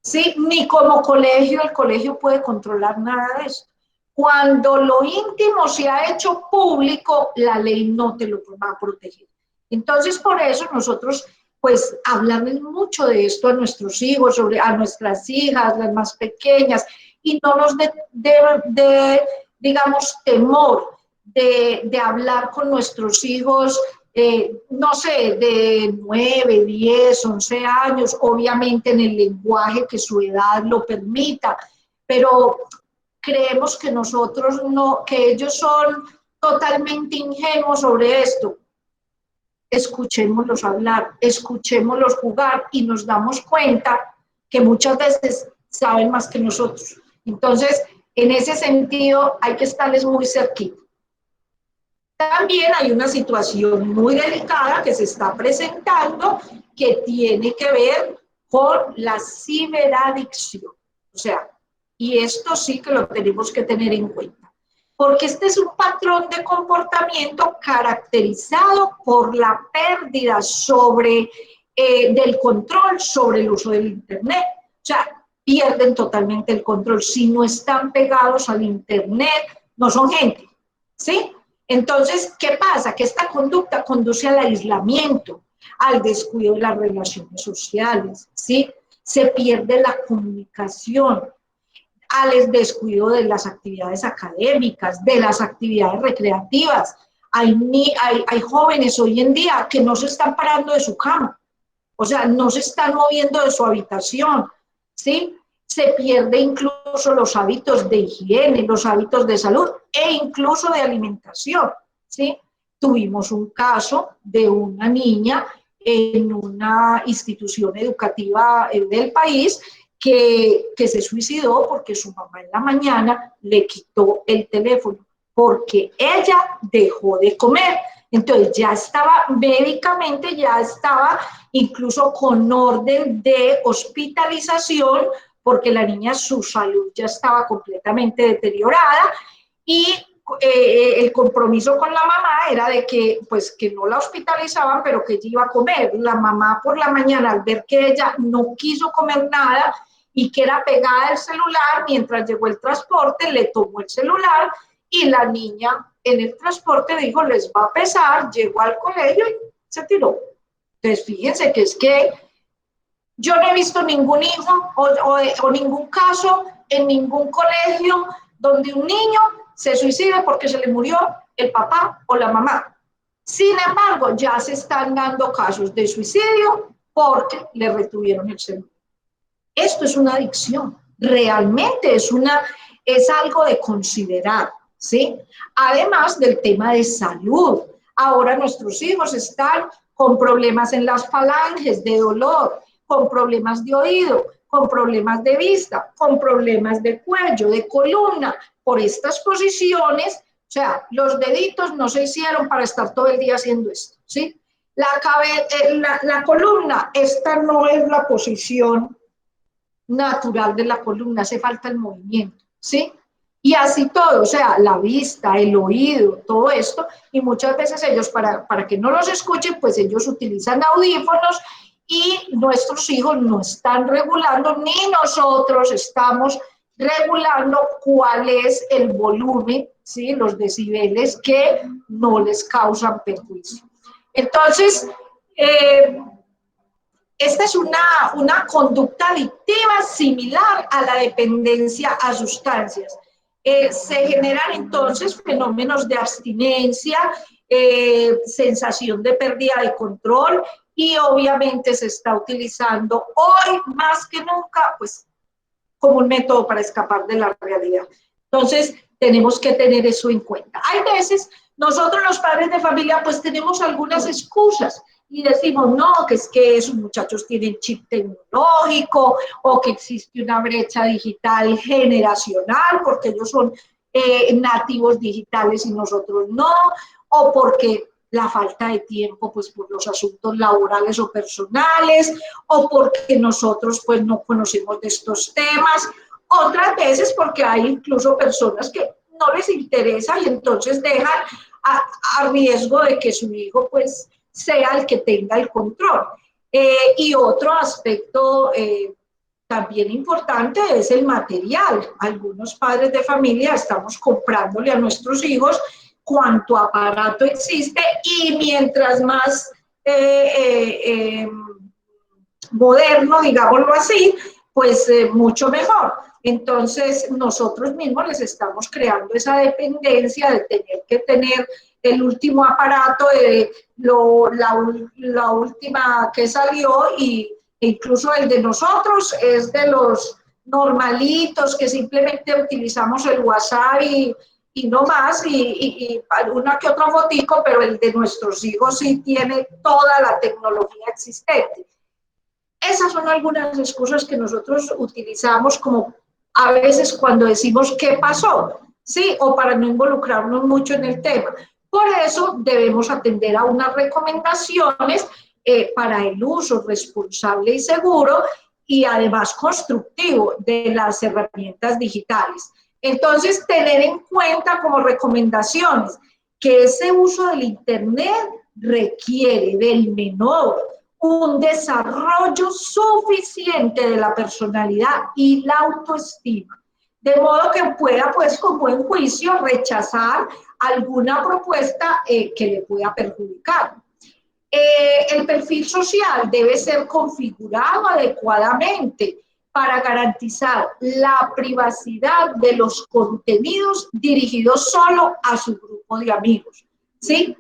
¿sí? Ni como colegio, el colegio puede controlar nada de esto. Cuando lo íntimo se ha hecho público, la ley no te lo va a proteger. Entonces, por eso nosotros, pues, hablamos mucho de esto a nuestros hijos, a nuestras hijas, las más pequeñas, y no nos digamos, temor de hablar con nuestros hijos, no sé, de 9, 10, 11 años, obviamente en el lenguaje que su edad lo permita, pero creemos que nosotros no, que ellos son totalmente ingenuos sobre esto. Escuchémoslos hablar, escuchémoslos jugar, y nos damos cuenta que muchas veces saben más que nosotros. Entonces, en ese sentido, hay que estarles muy cerquita. También hay una situación muy delicada que se está presentando, que tiene que ver con la ciberadicción. O sea, y esto sí que lo tenemos que tener en cuenta, porque este es un patrón de comportamiento caracterizado por la pérdida del control sobre el uso del Internet. O sea, pierden totalmente el control. Si no están pegados al Internet, no son gente, ¿sí? Entonces, ¿qué pasa? Que esta conducta conduce al aislamiento, al descuido de las relaciones sociales, ¿sí? Se pierde la comunicación, al descuido de las actividades académicas, de las actividades recreativas. Hay jóvenes hoy en día que no se están parando de su cama, o sea, no se están moviendo de su habitación, ¿sí? Se pierde incluso los hábitos de higiene, los hábitos de salud e incluso de alimentación, ¿sí? Tuvimos un caso de una niña en una institución educativa del país que se suicidó porque su mamá en la mañana le quitó el teléfono, porque ella dejó de comer. Entonces ya estaba médicamente, ya estaba incluso con orden de hospitalización, porque la niña, su salud ya estaba completamente deteriorada, y el compromiso con la mamá era de que, pues, que no la hospitalizaban, pero que ella iba a comer. La mamá por la mañana, al ver que ella no quiso comer nada y que era pegada al celular, mientras llegó el transporte, le tomó el celular, y la niña en el transporte dijo, les va a pesar, llegó al colegio y se tiró. Entonces, fíjense que es que yo no he visto ningún hijo o ningún caso en ningún colegio donde un niño se suicide porque se le murió el papá o la mamá. Sin embargo, ya se están dando casos de suicidio porque le retuvieron el celular. Esto es una adicción, realmente es algo de considerar, ¿sí? Además del tema de salud. Ahora nuestros hijos están con problemas en las falanges, de dolor, con problemas de oído, con problemas de vista, con problemas de cuello, de columna, por estas posiciones. O sea, los deditos no se hicieron para estar todo el día haciendo esto, ¿sí? La columna, esta no es la posición natural de la columna, hace falta el movimiento, ¿sí? Y así todo, o sea, la vista, el oído, todo esto, y muchas veces ellos, para que no los escuchen, pues ellos utilizan audífonos y nuestros hijos no están regulando, ni nosotros estamos regulando cuál es el volumen, ¿sí? Los decibeles que no les causan perjuicio. Entonces, esta es una conducta adictiva similar a la dependencia a sustancias. Se generan entonces fenómenos de abstinencia, sensación de pérdida de control y obviamente se está utilizando hoy más que nunca pues como un método para escapar de la realidad. Entonces, tenemos que tener eso en cuenta. Hay veces, nosotros los padres de familia, pues tenemos algunas excusas y decimos, no, que es que esos muchachos tienen chip tecnológico o que existe una brecha digital generacional porque ellos son nativos digitales y nosotros no, o porque la falta de tiempo, pues por los asuntos laborales o personales, o porque nosotros pues no conocemos de estos temas, otras veces porque hay incluso personas que no les interesa y entonces dejan a riesgo de que su hijo pues sea el que tenga el control. Y otro aspecto también importante es el material. Algunos padres de familia estamos comprándole a nuestros hijos cuánto aparato existe y mientras más moderno, digámoslo así, pues mucho mejor. Entonces, nosotros mismos les estamos creando esa dependencia de tener que tener el último aparato, la última que salió y incluso el de nosotros es de los normalitos que simplemente utilizamos el WhatsApp y no más, y una que otra fotico, pero el de nuestros hijos sí tiene toda la tecnología existente. Esas son algunas excusas que nosotros utilizamos como a veces cuando decimos qué pasó, ¿sí? O para no involucrarnos mucho en el tema. Por eso debemos atender a unas recomendaciones para el uso responsable y seguro y además constructivo de las herramientas digitales. Entonces, tener en cuenta como recomendaciones que ese uso del Internet requiere del menor un desarrollo suficiente de la personalidad y la autoestima, de modo que pueda, pues, con buen juicio, rechazar alguna propuesta que le pueda perjudicar. El perfil social debe ser configurado adecuadamente para garantizar la privacidad de los contenidos dirigidos solo a su grupo de amigos, ¿sí?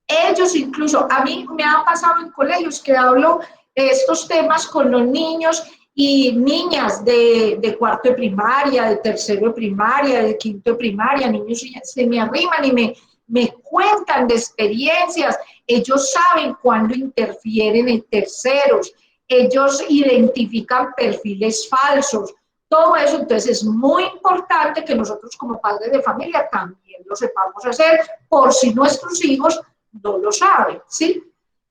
Ellos incluso, a mí me ha pasado en colegios que hablo estos temas con los niños y niñas de cuarto de primaria, de tercero de primaria, de quinto de primaria, niños se me arriman y me cuentan de experiencias. Ellos saben cuándo interfieren en terceros, ellos identifican perfiles falsos, todo eso. Entonces es muy importante que nosotros como padres de familia también lo sepamos hacer por si nuestros hijos no lo saben, ¿sí?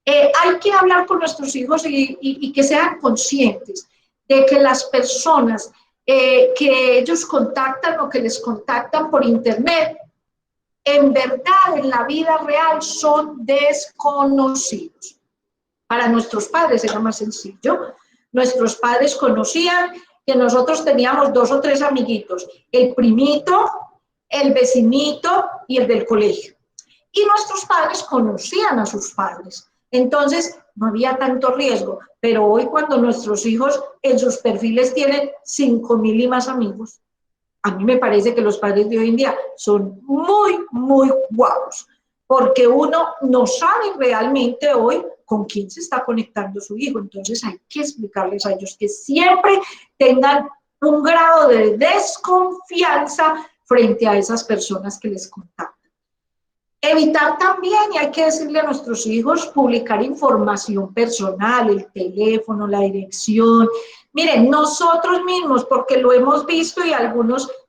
Hay que hablar con nuestros hijos y que sean conscientes de que las personas que ellos contactan o que les contactan por internet, en verdad, en la vida real, son desconocidos. Para nuestros padres era más sencillo. Nuestros padres conocían que nosotros teníamos 2 o 3 amiguitos, el primito, el vecinito y el del colegio. Y nuestros padres conocían a sus padres. Entonces, no había tanto riesgo. Pero hoy, cuando nuestros hijos en sus perfiles tienen 5,000 y más amigos, a mí me parece que los padres de hoy en día son muy, muy guapos, porque uno no sabe realmente hoy con quién se está conectando su hijo. Entonces hay que explicarles a ellos que siempre tengan un grado de desconfianza frente a esas personas que les contactan. Evitar también, y hay que decirle a nuestros hijos, publicar información personal, el teléfono, la dirección. Miren, nosotros mismos, porque lo hemos visto y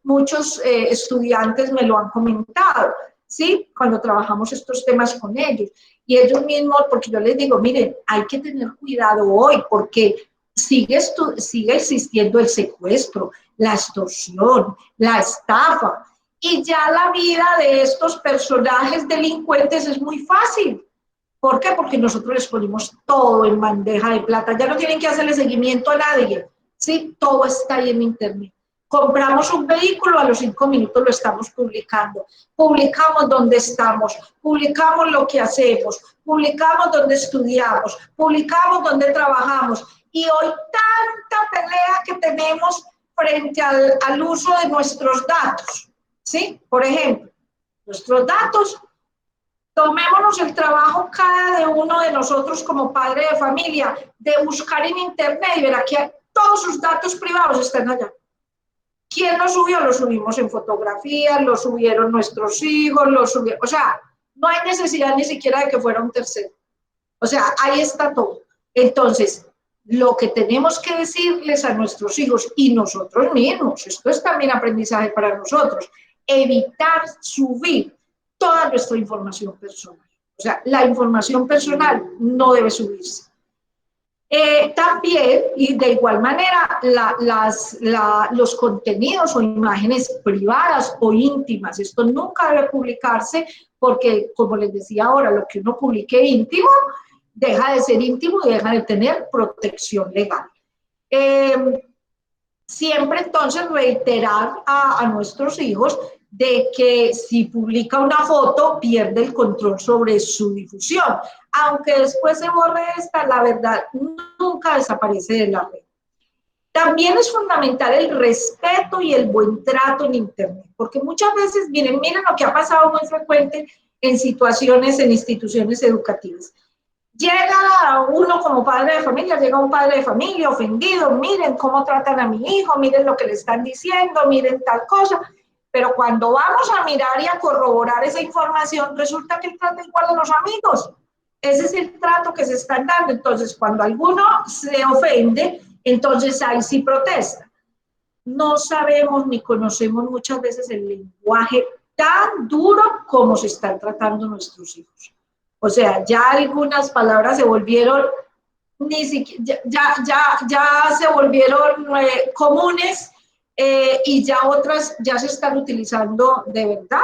muchos estudiantes me lo han comentado, ¿sí? Cuando trabajamos estos temas con ellos. Y ellos mismos, porque yo les digo, miren, hay que tener cuidado hoy, porque sigue existiendo el secuestro, la extorsión, la estafa. Y ya la vida de estos personajes delincuentes es muy fácil. ¿Por qué? Porque nosotros les ponemos todo en bandeja de plata. Ya no tienen que hacerle seguimiento a nadie. ¿Sí? Todo está ahí en Internet. Compramos un vehículo, a los 5 minutos lo estamos publicando. Publicamos dónde estamos, publicamos lo que hacemos, publicamos dónde estudiamos, publicamos dónde trabajamos. Y hoy tanta pelea que tenemos frente al uso de nuestros datos. ¿Sí? Por ejemplo, nuestros datos. Tomémonos el trabajo cada uno de nosotros como padre de familia de buscar en Internet y verá que todos sus datos privados están allá. ¿Quién lo subió? Lo subimos en fotografías, lo subieron nuestros hijos, lo subieron, o sea, no hay necesidad ni siquiera de que fuera un tercero. O sea, ahí está todo. Entonces, lo que tenemos que decirles a nuestros hijos y nosotros mismos, esto es también aprendizaje para nosotros, evitar subir toda nuestra información personal. O sea, la información personal no debe subirse. También, y de igual manera, los contenidos o imágenes privadas o íntimas, esto nunca debe publicarse porque, como les decía ahora, lo que uno publique íntimo, deja de ser íntimo y deja de tener protección legal. Siempre entonces reiterar a nuestros hijos de que si publica una foto pierde el control sobre su difusión. Aunque después se borre esta, la verdad nunca desaparece de la red. También es fundamental el respeto y el buen trato en Internet, porque muchas veces, miren lo que ha pasado muy frecuente en situaciones, en instituciones educativas. Llega uno como padre de familia, llega un padre de familia ofendido, miren cómo tratan a mi hijo, miren lo que le están diciendo, miren tal cosa, pero cuando vamos a mirar y a corroborar esa información, resulta que él trata igual a los amigos. Ese es el trato que se están dando. Entonces, cuando alguno se ofende, entonces ahí sí protesta. No sabemos ni conocemos muchas veces el lenguaje tan duro como se están tratando nuestros hijos. O sea, ya algunas palabras se volvieron, ni siquiera, ya se volvieron comunes y ya otras ya se están utilizando de verdad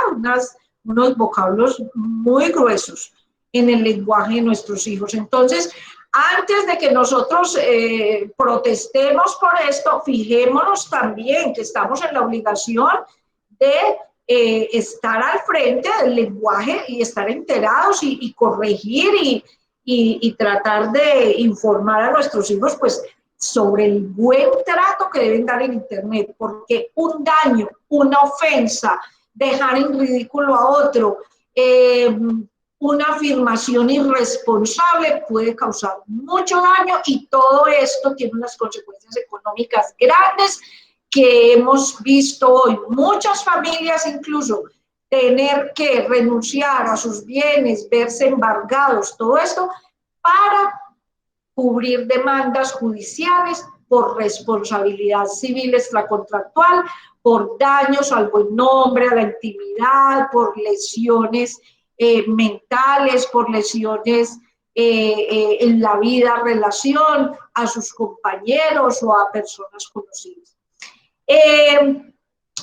unos vocablos muy gruesos en el lenguaje de nuestros hijos. Entonces, antes de que nosotros protestemos por esto, fijémonos también que estamos en la obligación de estar al frente del lenguaje y estar enterados y corregir y tratar de informar a nuestros hijos pues sobre el buen trato que deben dar en Internet, porque un daño, una ofensa, dejar en ridículo a otro, una afirmación irresponsable puede causar mucho daño y todo esto tiene unas consecuencias económicas grandes que hemos visto hoy. Muchas familias incluso tener que renunciar a sus bienes, verse embargados, todo esto para cubrir demandas judiciales por responsabilidad civil extracontractual, por daños al buen nombre, a la intimidad, por lesiones mentales, por lesiones en la vida, relación, a sus compañeros o a personas conocidas.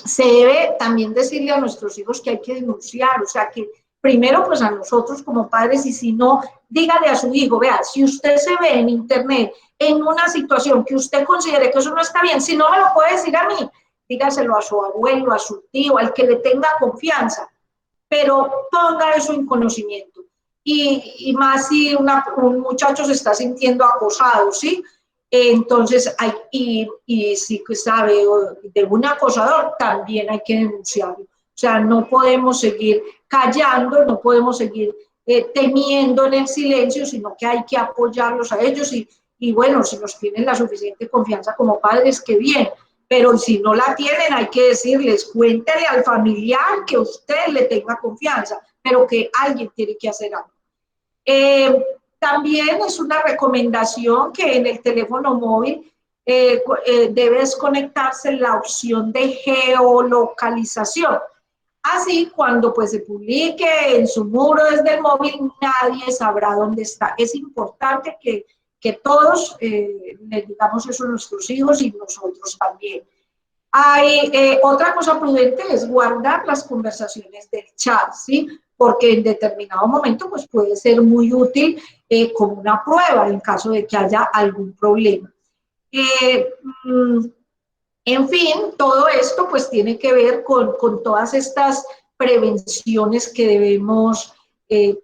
Se debe también decirle a nuestros hijos que hay que denunciar, o sea que primero pues a nosotros como padres y si no, dígale a su hijo, vea, si usted se ve en Internet en una situación que usted considere que eso no está bien, si no me lo puede decir a mí, dígaselo a su abuelo, a su tío, al que le tenga confianza, pero ponga eso en conocimiento. Y más si un muchacho se está sintiendo acosado, ¿sí? Entonces, y si sabe de un acosador, también hay que denunciarlo. O sea, no podemos seguir callando, no podemos seguir temiendo en el silencio, sino que hay que apoyarlos a ellos y bueno, si nos tienen la suficiente confianza como padres, qué bien. Pero si no la tienen, hay que decirles, cuéntele al familiar que usted le tenga confianza, pero que alguien tiene que hacer algo. También es una recomendación que en el teléfono móvil debe desconectarse la opción de geolocalización. Así, cuando pues se publique en su muro desde el móvil, nadie sabrá dónde está. Es importante que todos le digamos eso a nuestros hijos y nosotros también. Hay otra cosa prudente es guardar las conversaciones del chat, ¿sí? Porque en determinado momento pues puede ser muy útil como una prueba en caso de que haya algún problema. Eh, mm, en fin, todo esto pues tiene que ver con todas estas prevenciones que debemos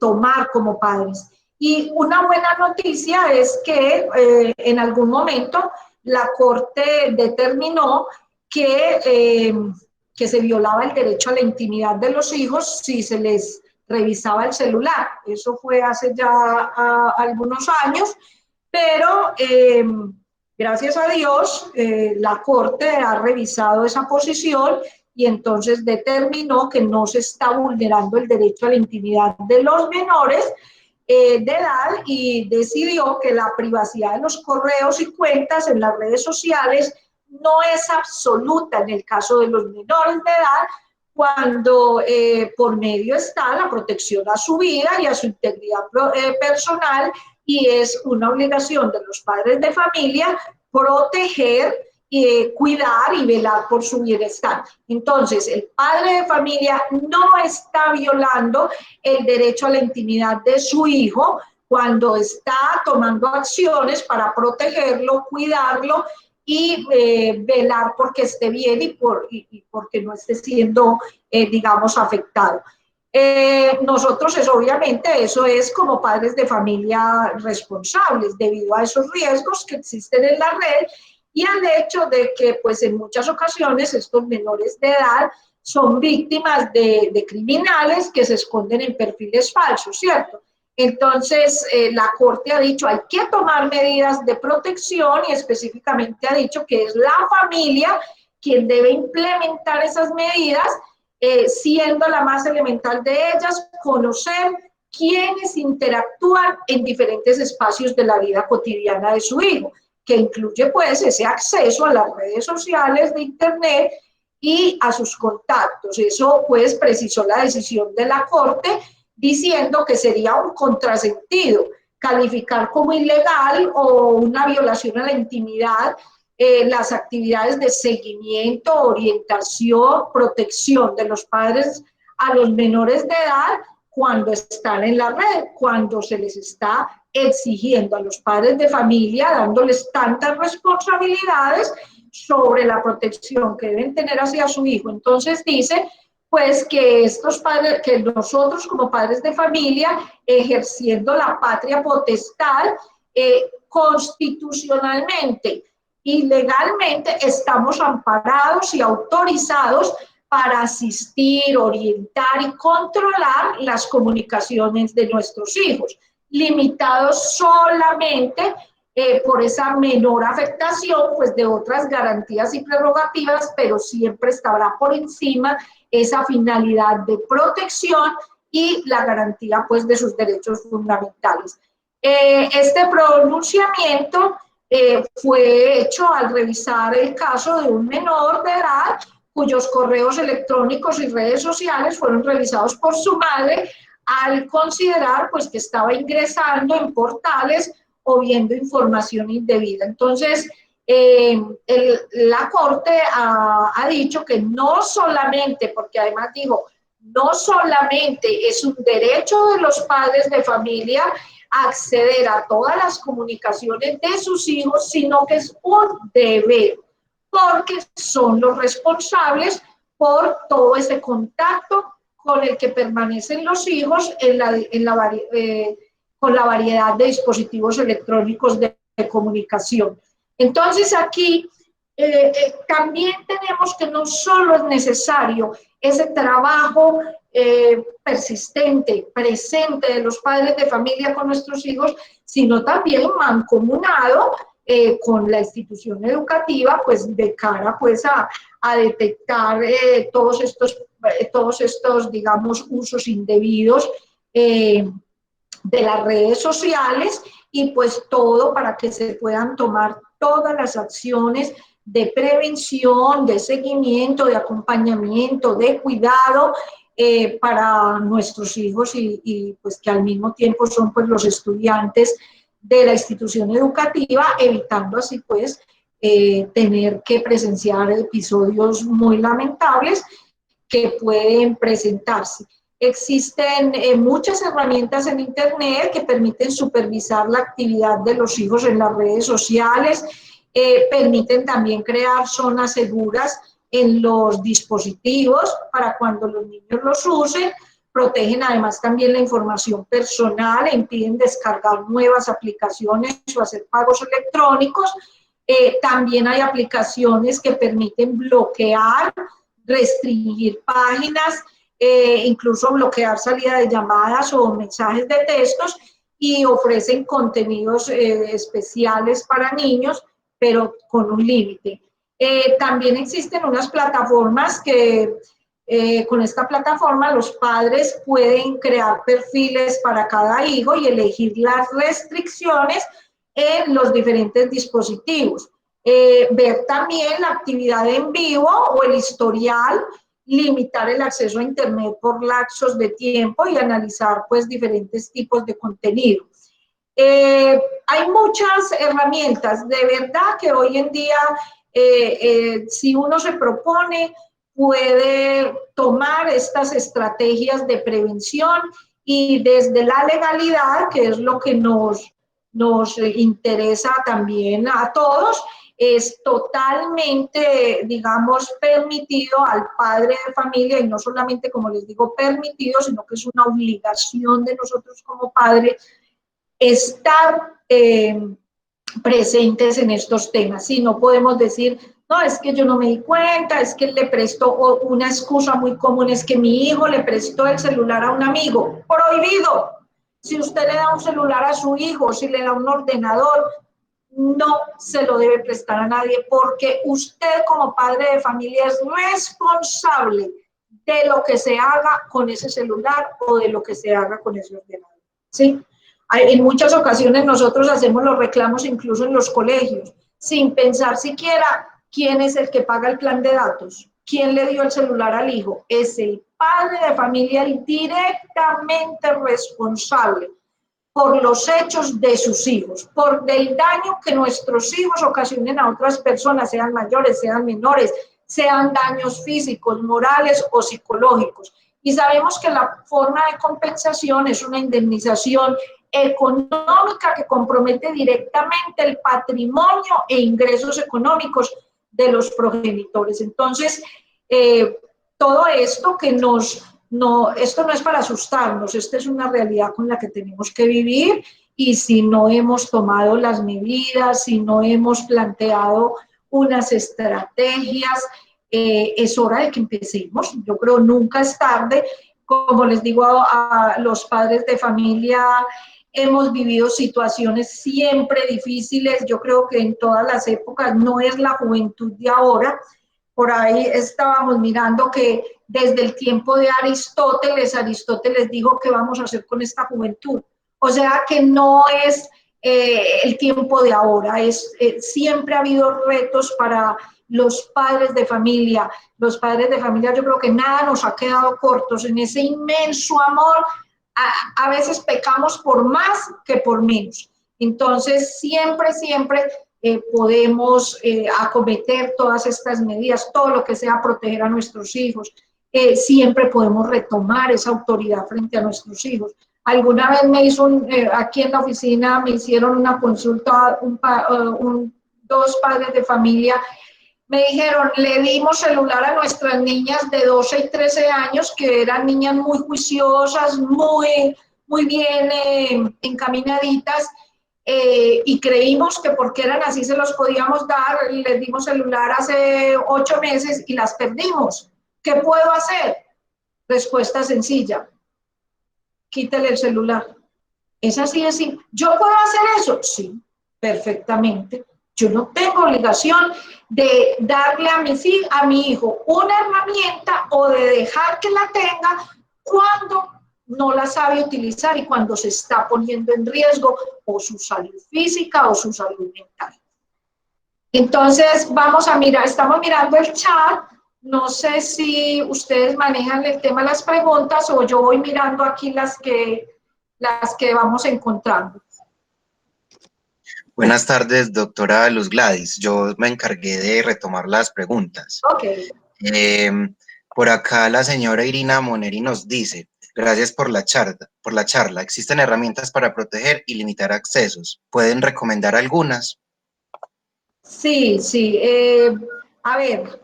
tomar como padres. Y una buena noticia es que en algún momento la Corte determinó que, que se violaba el derecho a la intimidad de los hijos si se les revisaba el celular. Eso fue hace ya algunos años, pero gracias a Dios, la Corte ha revisado esa posición y entonces determinó que no se está vulnerando el derecho a la intimidad de los menores de edad y decidió que la privacidad de los correos y cuentas en las redes sociales no es absoluta en el caso de los menores de edad cuando por medio está la protección a su vida y a su integridad personal y es una obligación de los padres de familia proteger, cuidar y velar por su bienestar. Entonces, el padre de familia no está violando el derecho a la intimidad de su hijo cuando está tomando acciones para protegerlo, cuidarlo y velar porque esté bien y porque no esté siendo, digamos, afectado. Nosotros obviamente eso es como padres de familia responsables debido a esos riesgos que existen en la red y al hecho de que pues en muchas ocasiones estos menores de edad son víctimas de criminales que se esconden en perfiles falsos, ¿cierto? Entonces, la Corte ha dicho hay que tomar medidas de protección y específicamente ha dicho que es la familia quien debe implementar esas medidas siendo la más elemental de ellas, conocer quiénes interactúan en diferentes espacios de la vida cotidiana de su hijo, que incluye pues ese acceso a las redes sociales de internet y a sus contactos. Eso pues precisó la decisión de la Corte diciendo que sería un contrasentido calificar como ilegal o una violación a la intimidad las actividades de seguimiento, orientación, protección de los padres a los menores de edad cuando están en la red, cuando se les está exigiendo a los padres de familia, dándoles tantas responsabilidades sobre la protección que deben tener hacia su hijo. Entonces dice, pues que estos padres, que nosotros como padres de familia, ejerciendo la patria potestad, constitucionalmente y legalmente estamos amparados y autorizados para asistir, orientar y controlar las comunicaciones de nuestros hijos, limitados solamente por esa menor afectación pues de otras garantías y prerrogativas, pero siempre estará por encima esa finalidad de protección y la garantía pues de sus derechos fundamentales. Este pronunciamiento fue hecho al revisar el caso de un menor de edad cuyos correos electrónicos y redes sociales fueron revisados por su madre al considerar pues que estaba ingresando en portales o viendo información indebida. Entonces, la Corte ha dicho que no solamente, porque además digo, no solamente es un derecho de los padres de familia acceder a todas las comunicaciones de sus hijos, sino que es un deber, porque son los responsables por todo ese contacto con el que permanecen los hijos con la variedad de dispositivos electrónicos de comunicación. Entonces aquí también tenemos que no solo es necesario ese trabajo persistente, presente de los padres de familia con nuestros hijos, sino también mancomunado con la institución educativa, pues de cara pues a detectar todos estos, digamos, usos indebidos de las redes sociales y pues todo para que se puedan tomar todas las acciones de prevención, de seguimiento, de acompañamiento, de cuidado para nuestros hijos y pues que al mismo tiempo son pues los estudiantes de la institución educativa, evitando así pues tener que presenciar episodios muy lamentables que pueden presentarse. Existen muchas herramientas en Internet que permiten supervisar la actividad de los hijos en las redes sociales, permiten también crear zonas seguras en los dispositivos para cuando los niños los usen, protegen además también la información personal e impiden descargar nuevas aplicaciones o hacer pagos electrónicos. También hay aplicaciones que permiten bloquear, restringir páginas, incluso bloquear salida de llamadas o mensajes de textos, y ofrecen contenidos especiales para niños, pero con un límite. También existen unas plataformas que con esta plataforma los padres pueden crear perfiles para cada hijo y elegir las restricciones en los diferentes dispositivos. Ver también la actividad en vivo o el historial, limitar el acceso a Internet por lapsos de tiempo y analizar pues diferentes tipos de contenido. Hay muchas herramientas, de verdad que hoy en día si uno se propone puede tomar estas estrategias de prevención y desde la legalidad, que es lo que nos interesa también a todos, es totalmente, digamos, permitido al padre de familia, y no solamente, como les digo, permitido, sino que es una obligación de nosotros como padres estar presentes en estos temas. Sí, no podemos decir, no, es que yo no me di cuenta, es que le prestó, una excusa muy común es que mi hijo le prestó el celular a un amigo. Prohibido. Si usted le da un celular a su hijo, si le da un ordenador, no se lo debe prestar a nadie, porque usted como padre de familia es responsable de lo que se haga con ese celular o de lo que se haga con ese ordenador. ¿Sí? En muchas ocasiones nosotros hacemos los reclamos incluso en los colegios, sin pensar siquiera quién es el que paga el plan de datos, quién le dio el celular al hijo. Es el padre de familia el directamente responsable por los hechos de sus hijos, por el daño que nuestros hijos ocasionen a otras personas, sean mayores, sean menores, sean daños físicos, morales o psicológicos. Y sabemos que la forma de compensación es una indemnización económica que compromete directamente el patrimonio e ingresos económicos de los progenitores. Entonces, todo esto que esto no es para asustarnos, esta es una realidad con la que tenemos que vivir, y si no hemos tomado las medidas, si no hemos planteado unas estrategias, es hora de que empecemos. Yo creo nunca es tarde. Como les digo a los padres de familia, hemos vivido situaciones siempre difíciles. Yo creo que en todas las épocas, no es la juventud de ahora. Por ahí estábamos mirando que desde el tiempo de Aristóteles dijo qué vamos a hacer con esta juventud. O sea que no es el tiempo de ahora, siempre ha habido retos para los padres de familia. Los padres de familia, yo creo que nada nos ha quedado cortos en ese inmenso amor. A veces pecamos por más que por menos. Entonces, siempre podemos acometer todas estas medidas, todo lo que sea proteger a nuestros hijos. Siempre podemos retomar esa autoridad frente a nuestros hijos. Alguna vez me hizo aquí en la oficina me hicieron una consulta, dos padres de familia. Me dijeron, le dimos celular a nuestras niñas de 12 y 13 años, que eran niñas muy juiciosas, muy bien encaminaditas, y creímos que porque eran así se los podíamos dar. Les dimos celular hace 8 meses y las perdimos. ¿Qué puedo hacer? Respuesta sencilla: quítale el celular. Es así de simple. ¿Yo puedo hacer eso? Sí, perfectamente. Yo no tengo obligación de darle a mi hijo una herramienta o de dejar que la tenga cuando no la sabe utilizar y cuando se está poniendo en riesgo o su salud física o su salud mental. Entonces, vamos a mirar, estamos mirando el chat. No sé si ustedes manejan el tema de las preguntas o yo voy mirando aquí las que vamos encontrando. Buenas tardes, doctora Luz Gladys. Yo me encargué de retomar las preguntas. Ok. Eh, por acá la señora Irina Moneri nos dice, gracias por la charla. Existen herramientas para proteger y limitar accesos. ¿Pueden recomendar algunas? Sí, sí. A ver,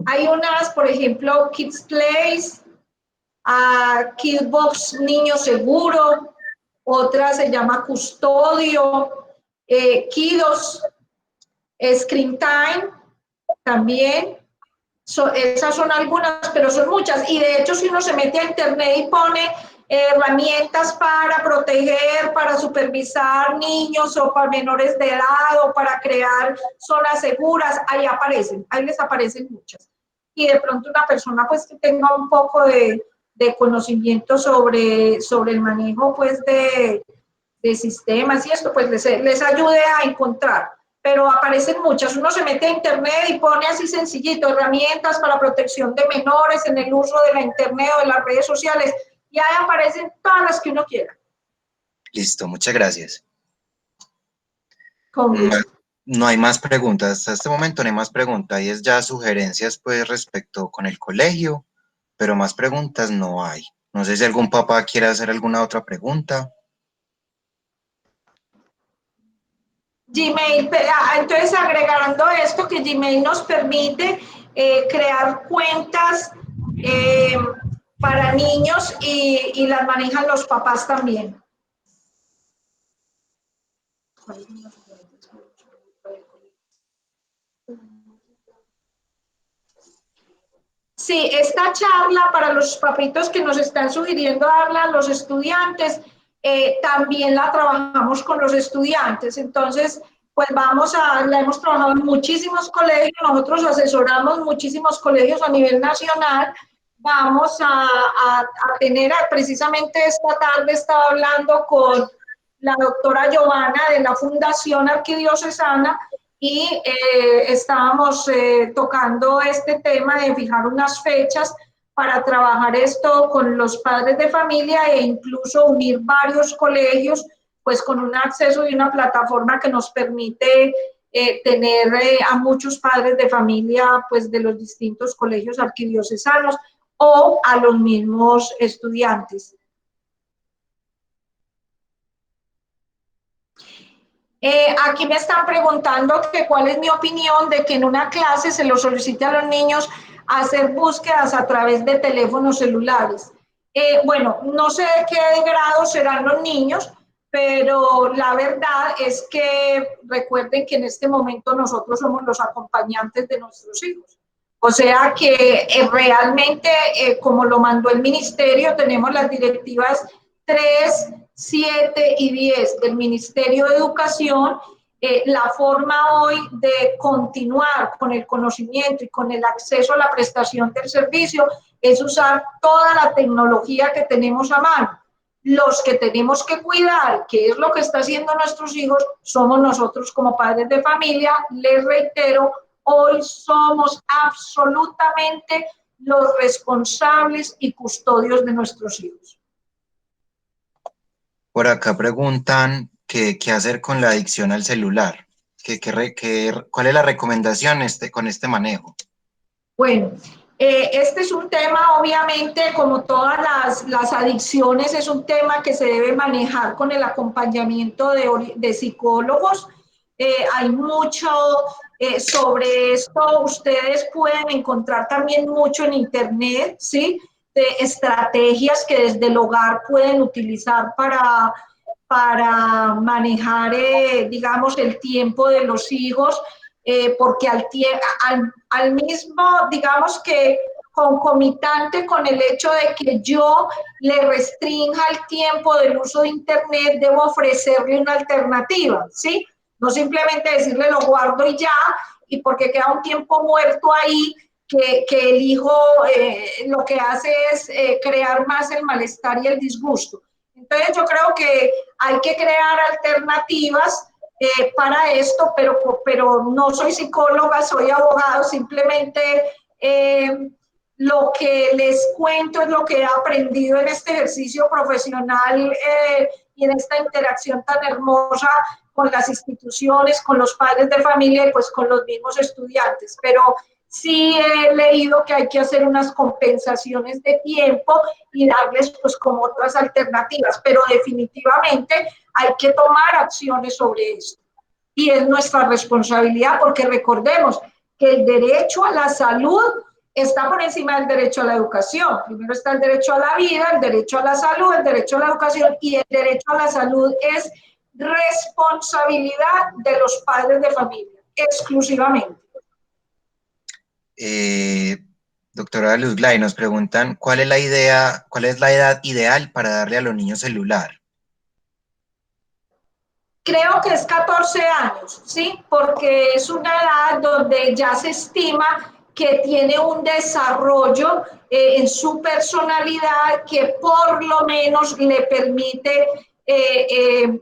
hay unas, por ejemplo, Kids Place, Kidbox Niño Seguro, otra se llama Custodio, Kidos, Screen Time también. Esas son algunas, pero son muchas. Y de hecho, si uno se mete a internet y pone herramientas para proteger, para supervisar niños o para menores de edad o para crear zonas seguras, ahí les aparecen muchas. Y de pronto una persona pues que tenga un poco de conocimiento sobre el manejo pues de sistemas y esto, pues les ayude a encontrar. Pero aparecen muchas. Uno se mete a internet y pone así sencillito, herramientas para protección de menores en el uso de la internet o de las redes sociales, y ahí aparecen todas las que uno quiera. Listo, muchas gracias. Con No, gusto. no hay más preguntas. Hasta este momento no hay más preguntas. Y es ya sugerencias pues respecto con el colegio, pero más preguntas no hay. No sé si algún papá quiere hacer alguna otra pregunta. Gmail, entonces agregando esto, que Gmail nos permite crear cuentas para niños y las manejan los papás también. Sí, esta charla para los papitos que nos están sugiriendo darla a los estudiantes, también la trabajamos con los estudiantes. Entonces, pues la hemos trabajado en muchísimos colegios, nosotros asesoramos muchísimos colegios a nivel nacional. Vamos a tener, precisamente esta tarde estaba hablando con la doctora Giovanna de la Fundación Arquidiocesana y estábamos tocando este tema de fijar unas fechas para trabajar esto con los padres de familia e incluso unir varios colegios, pues con un acceso y una plataforma que nos permite tener a muchos padres de familia, pues de los distintos colegios arquidiocesanos o a los mismos estudiantes. Aquí me están preguntando que cuál es mi opinión de que en una clase se lo solicite a los niños hacer búsquedas a través de teléfonos celulares. Bueno, no sé de qué grado serán los niños, pero la verdad es que recuerden que en este momento nosotros somos los acompañantes de nuestros hijos. O sea que realmente, como lo mandó el ministerio, tenemos las directivas 3, 7 y 10 del Ministerio de Educación. La forma hoy de continuar con el conocimiento y con el acceso a la prestación del servicio es usar toda la tecnología que tenemos a mano. Los que tenemos que cuidar, que es lo que está haciendo nuestros hijos, somos nosotros como padres de familia. Les reitero, hoy somos absolutamente los responsables y custodios de nuestros hijos. Por acá preguntan qué hacer con la adicción al celular. ¿Cuál es la recomendación con este manejo? Bueno, este es un tema, obviamente, como todas las adicciones, es un tema que se debe manejar con el acompañamiento de psicólogos. Hay mucho sobre esto, ustedes pueden encontrar también mucho en internet, ¿sí? De estrategias que desde el hogar pueden utilizar para manejar, digamos, el tiempo de los hijos, porque al mismo, digamos que concomitante con el hecho de que yo le restrinja el tiempo del uso de internet, debo ofrecerle una alternativa, ¿sí? No simplemente decirle lo guardo y ya, y porque queda un tiempo muerto ahí, que el hijo lo que hace es crear más el malestar y el disgusto. Entonces yo creo que hay que crear alternativas para esto, pero no soy psicóloga, soy abogado, simplemente lo que les cuento es lo que he aprendido en este ejercicio profesional y en esta interacción tan hermosa con las instituciones, con los padres de familia y pues con los mismos estudiantes. Pero sí he leído que hay que hacer unas compensaciones de tiempo y darles pues como otras alternativas, pero definitivamente hay que tomar acciones sobre esto. Y es nuestra responsabilidad porque recordemos que el derecho a la salud está por encima del derecho a la educación. Primero está el derecho a la vida, el derecho a la salud, el derecho a la educación, y el derecho a la salud es responsabilidad de los padres de familia, exclusivamente. Doctora Luz Glay, nos preguntan, ¿cuál es la edad ideal para darle a los niños celular? Creo que es 14 años, ¿sí? Porque es una edad donde ya se estima que tiene un desarrollo en su personalidad que por lo menos le permite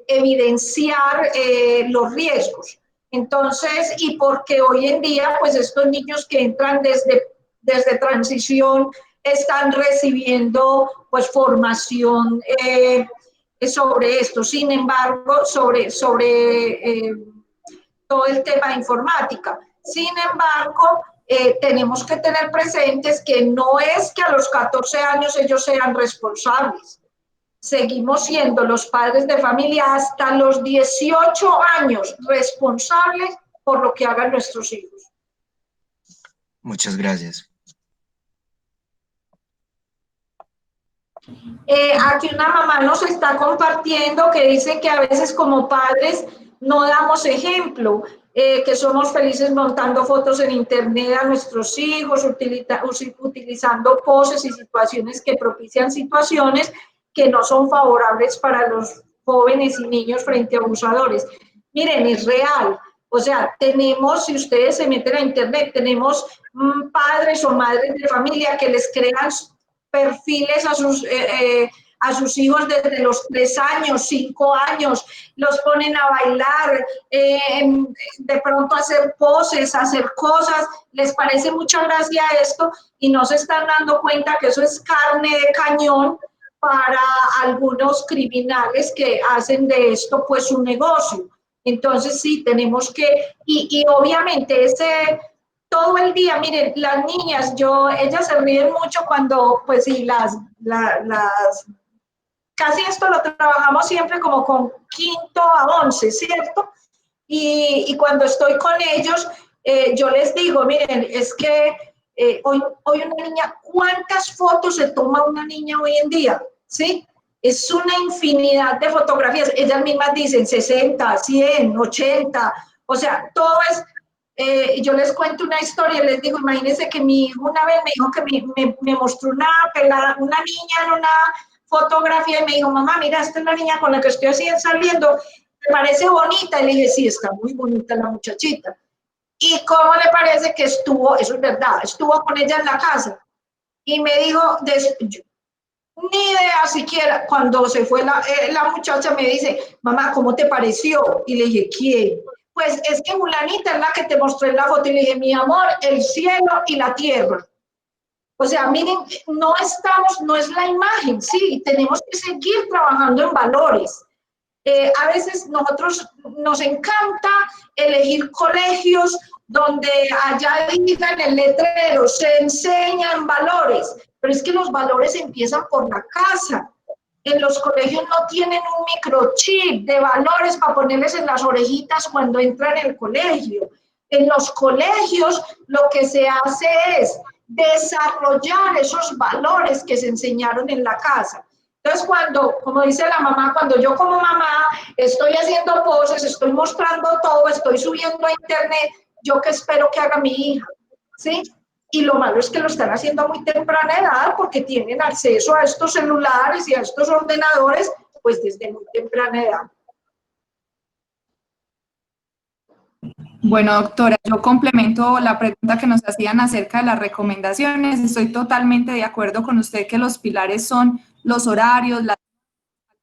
evidenciar los riesgos. Entonces, y porque hoy en día, pues estos niños que entran desde transición están recibiendo pues formación sobre esto. Sin embargo, sobre todo el tema de informática. Sin embargo, tenemos que tener presentes que no es que a los 14 años ellos sean responsables. Seguimos siendo los padres de familia hasta los 18 años responsables por lo que hagan nuestros hijos. Muchas gracias. Aquí una mamá nos está compartiendo que dice que a veces como padres no damos ejemplo, que somos felices montando fotos en internet a nuestros hijos, utilizando poses y situaciones que propician situaciones que no son favorables para los jóvenes y niños frente a abusadores. Miren, es real. O sea, tenemos, si ustedes se meten a internet, tenemos padres o madres de familia que les crean perfiles a sus hijos desde los 3 años, 5 años, los ponen a bailar, de pronto a hacer poses, a hacer cosas, les parece mucha gracia esto y no se están dando cuenta que eso es carne de cañón para algunos criminales que hacen de esto pues un negocio. Entonces sí, tenemos que, y obviamente todo el día, miren, las niñas, ellas se ríen mucho cuando, pues sí, casi esto lo trabajamos siempre como con 5º a 11, ¿cierto? Y cuando estoy con ellos, yo les digo, miren, es que hoy una niña, ¿cuántas fotos se toma una niña hoy en día? ¿Sí? Es una infinidad de fotografías. Ellas mismas dicen 60, 100, 80, o sea, todo es... yo les cuento una historia, les digo, imagínense que mi hijo una vez me dijo que me mostró una niña en una fotografía y me dijo, mamá, mira, esta es la niña con la que estoy así saliendo, ¿me parece bonita? Y le dije, sí, está muy bonita la muchachita. ¿Y cómo le parece que estuvo? Eso es verdad, estuvo con ella en la casa. Y me dijo, ni idea siquiera, cuando se fue la muchacha me dice, mamá, ¿cómo te pareció? Y le dije, ¿quién? Pues es que fulanita es la que te mostré en la foto. Y le dije, mi amor, el cielo y la tierra. O sea, miren, no es la imagen, sí, tenemos que seguir trabajando en valores. A veces nos encanta elegir colegios donde allá digan el letrero, se enseñan valores, pero es que los valores empiezan por la casa. En los colegios no tienen un microchip de valores para ponerles en las orejitas cuando entran en el colegio. En los colegios lo que se hace es desarrollar esos valores que se enseñaron en la casa. Entonces, como dice la mamá, cuando yo como mamá estoy haciendo poses, estoy mostrando todo, estoy subiendo a internet, ¿yo qué espero que haga mi hija? ¿Sí? Y lo malo es que lo están haciendo a muy temprana edad porque tienen acceso a estos celulares y a estos ordenadores, pues desde muy temprana edad. Bueno, doctora, yo complemento la pregunta que nos hacían acerca de las recomendaciones. Estoy totalmente de acuerdo con usted que los pilares son los horarios. Al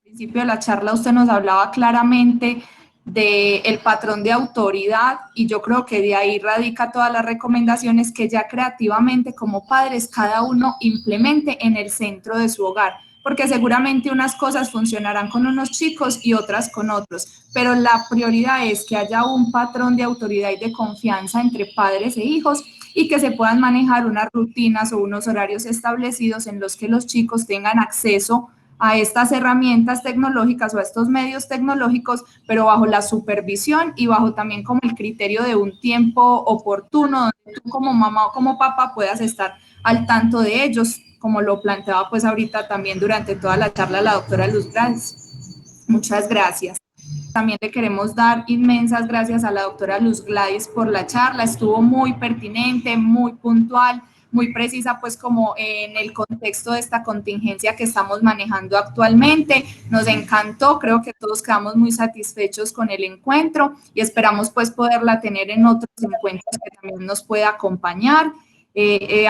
principio de la charla usted nos hablaba claramente del patrón de autoridad y yo creo que de ahí radica todas las recomendaciones que ya creativamente como padres cada uno implemente en el centro de su hogar. porque seguramente unas cosas funcionarán con unos chicos y otras con otros, pero la prioridad es que haya un patrón de autoridad y de confianza entre padres e hijos y que se puedan manejar unas rutinas o unos horarios establecidos en los que los chicos tengan acceso a estas herramientas tecnológicas o a estos medios tecnológicos, pero bajo la supervisión y bajo también como el criterio de un tiempo oportuno, donde tú como mamá o como papá puedas estar al tanto de ellos, como lo planteaba pues ahorita también durante toda la charla la doctora Luz Gladys. Muchas gracias. También le queremos dar inmensas gracias a la doctora Luz Gladys por la charla, estuvo muy pertinente, muy puntual, muy precisa pues como en el contexto de esta contingencia que estamos manejando actualmente. Nos encantó, creo que todos quedamos muy satisfechos con el encuentro y esperamos pues poderla tener en otros encuentros que también nos pueda acompañar.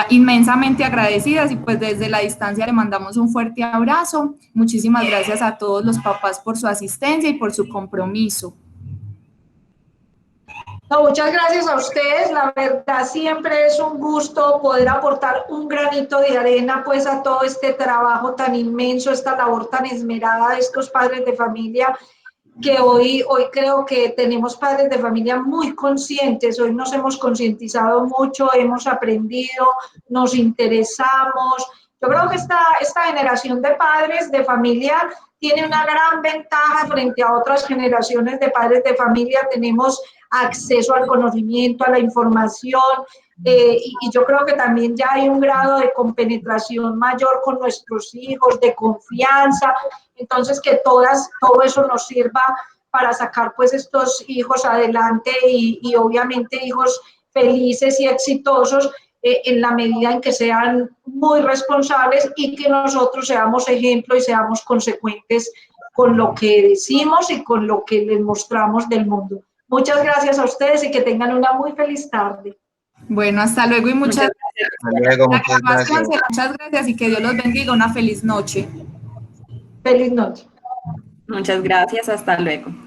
Inmensamente agradecidas y pues desde la distancia le mandamos un fuerte abrazo. Muchísimas gracias a todos los papás por su asistencia y por su compromiso. No, muchas gracias a ustedes, la verdad siempre es un gusto poder aportar un granito de arena pues a todo este trabajo tan inmenso, esta labor tan esmerada de estos padres de familia, que hoy creo que tenemos padres de familia muy conscientes, hoy nos hemos concientizado mucho, hemos aprendido, nos interesamos. Yo creo que esta generación de padres de familia tiene una gran ventaja frente a otras generaciones de padres de familia, tenemos acceso al conocimiento, a la información, y yo creo que también ya hay un grado de compenetración mayor con nuestros hijos, de confianza, entonces que todo eso nos sirva para sacar pues estos hijos adelante y obviamente hijos felices y exitosos en la medida en que sean muy responsables y que nosotros seamos ejemplo y seamos consecuentes con lo que decimos y con lo que les mostramos del mundo. Muchas gracias a ustedes y que tengan una muy feliz tarde. Bueno, hasta luego y muchas gracias. Hasta luego, muchas gracias. Muchas gracias y que Dios los bendiga. Una feliz noche. Feliz noche. Muchas gracias, hasta luego.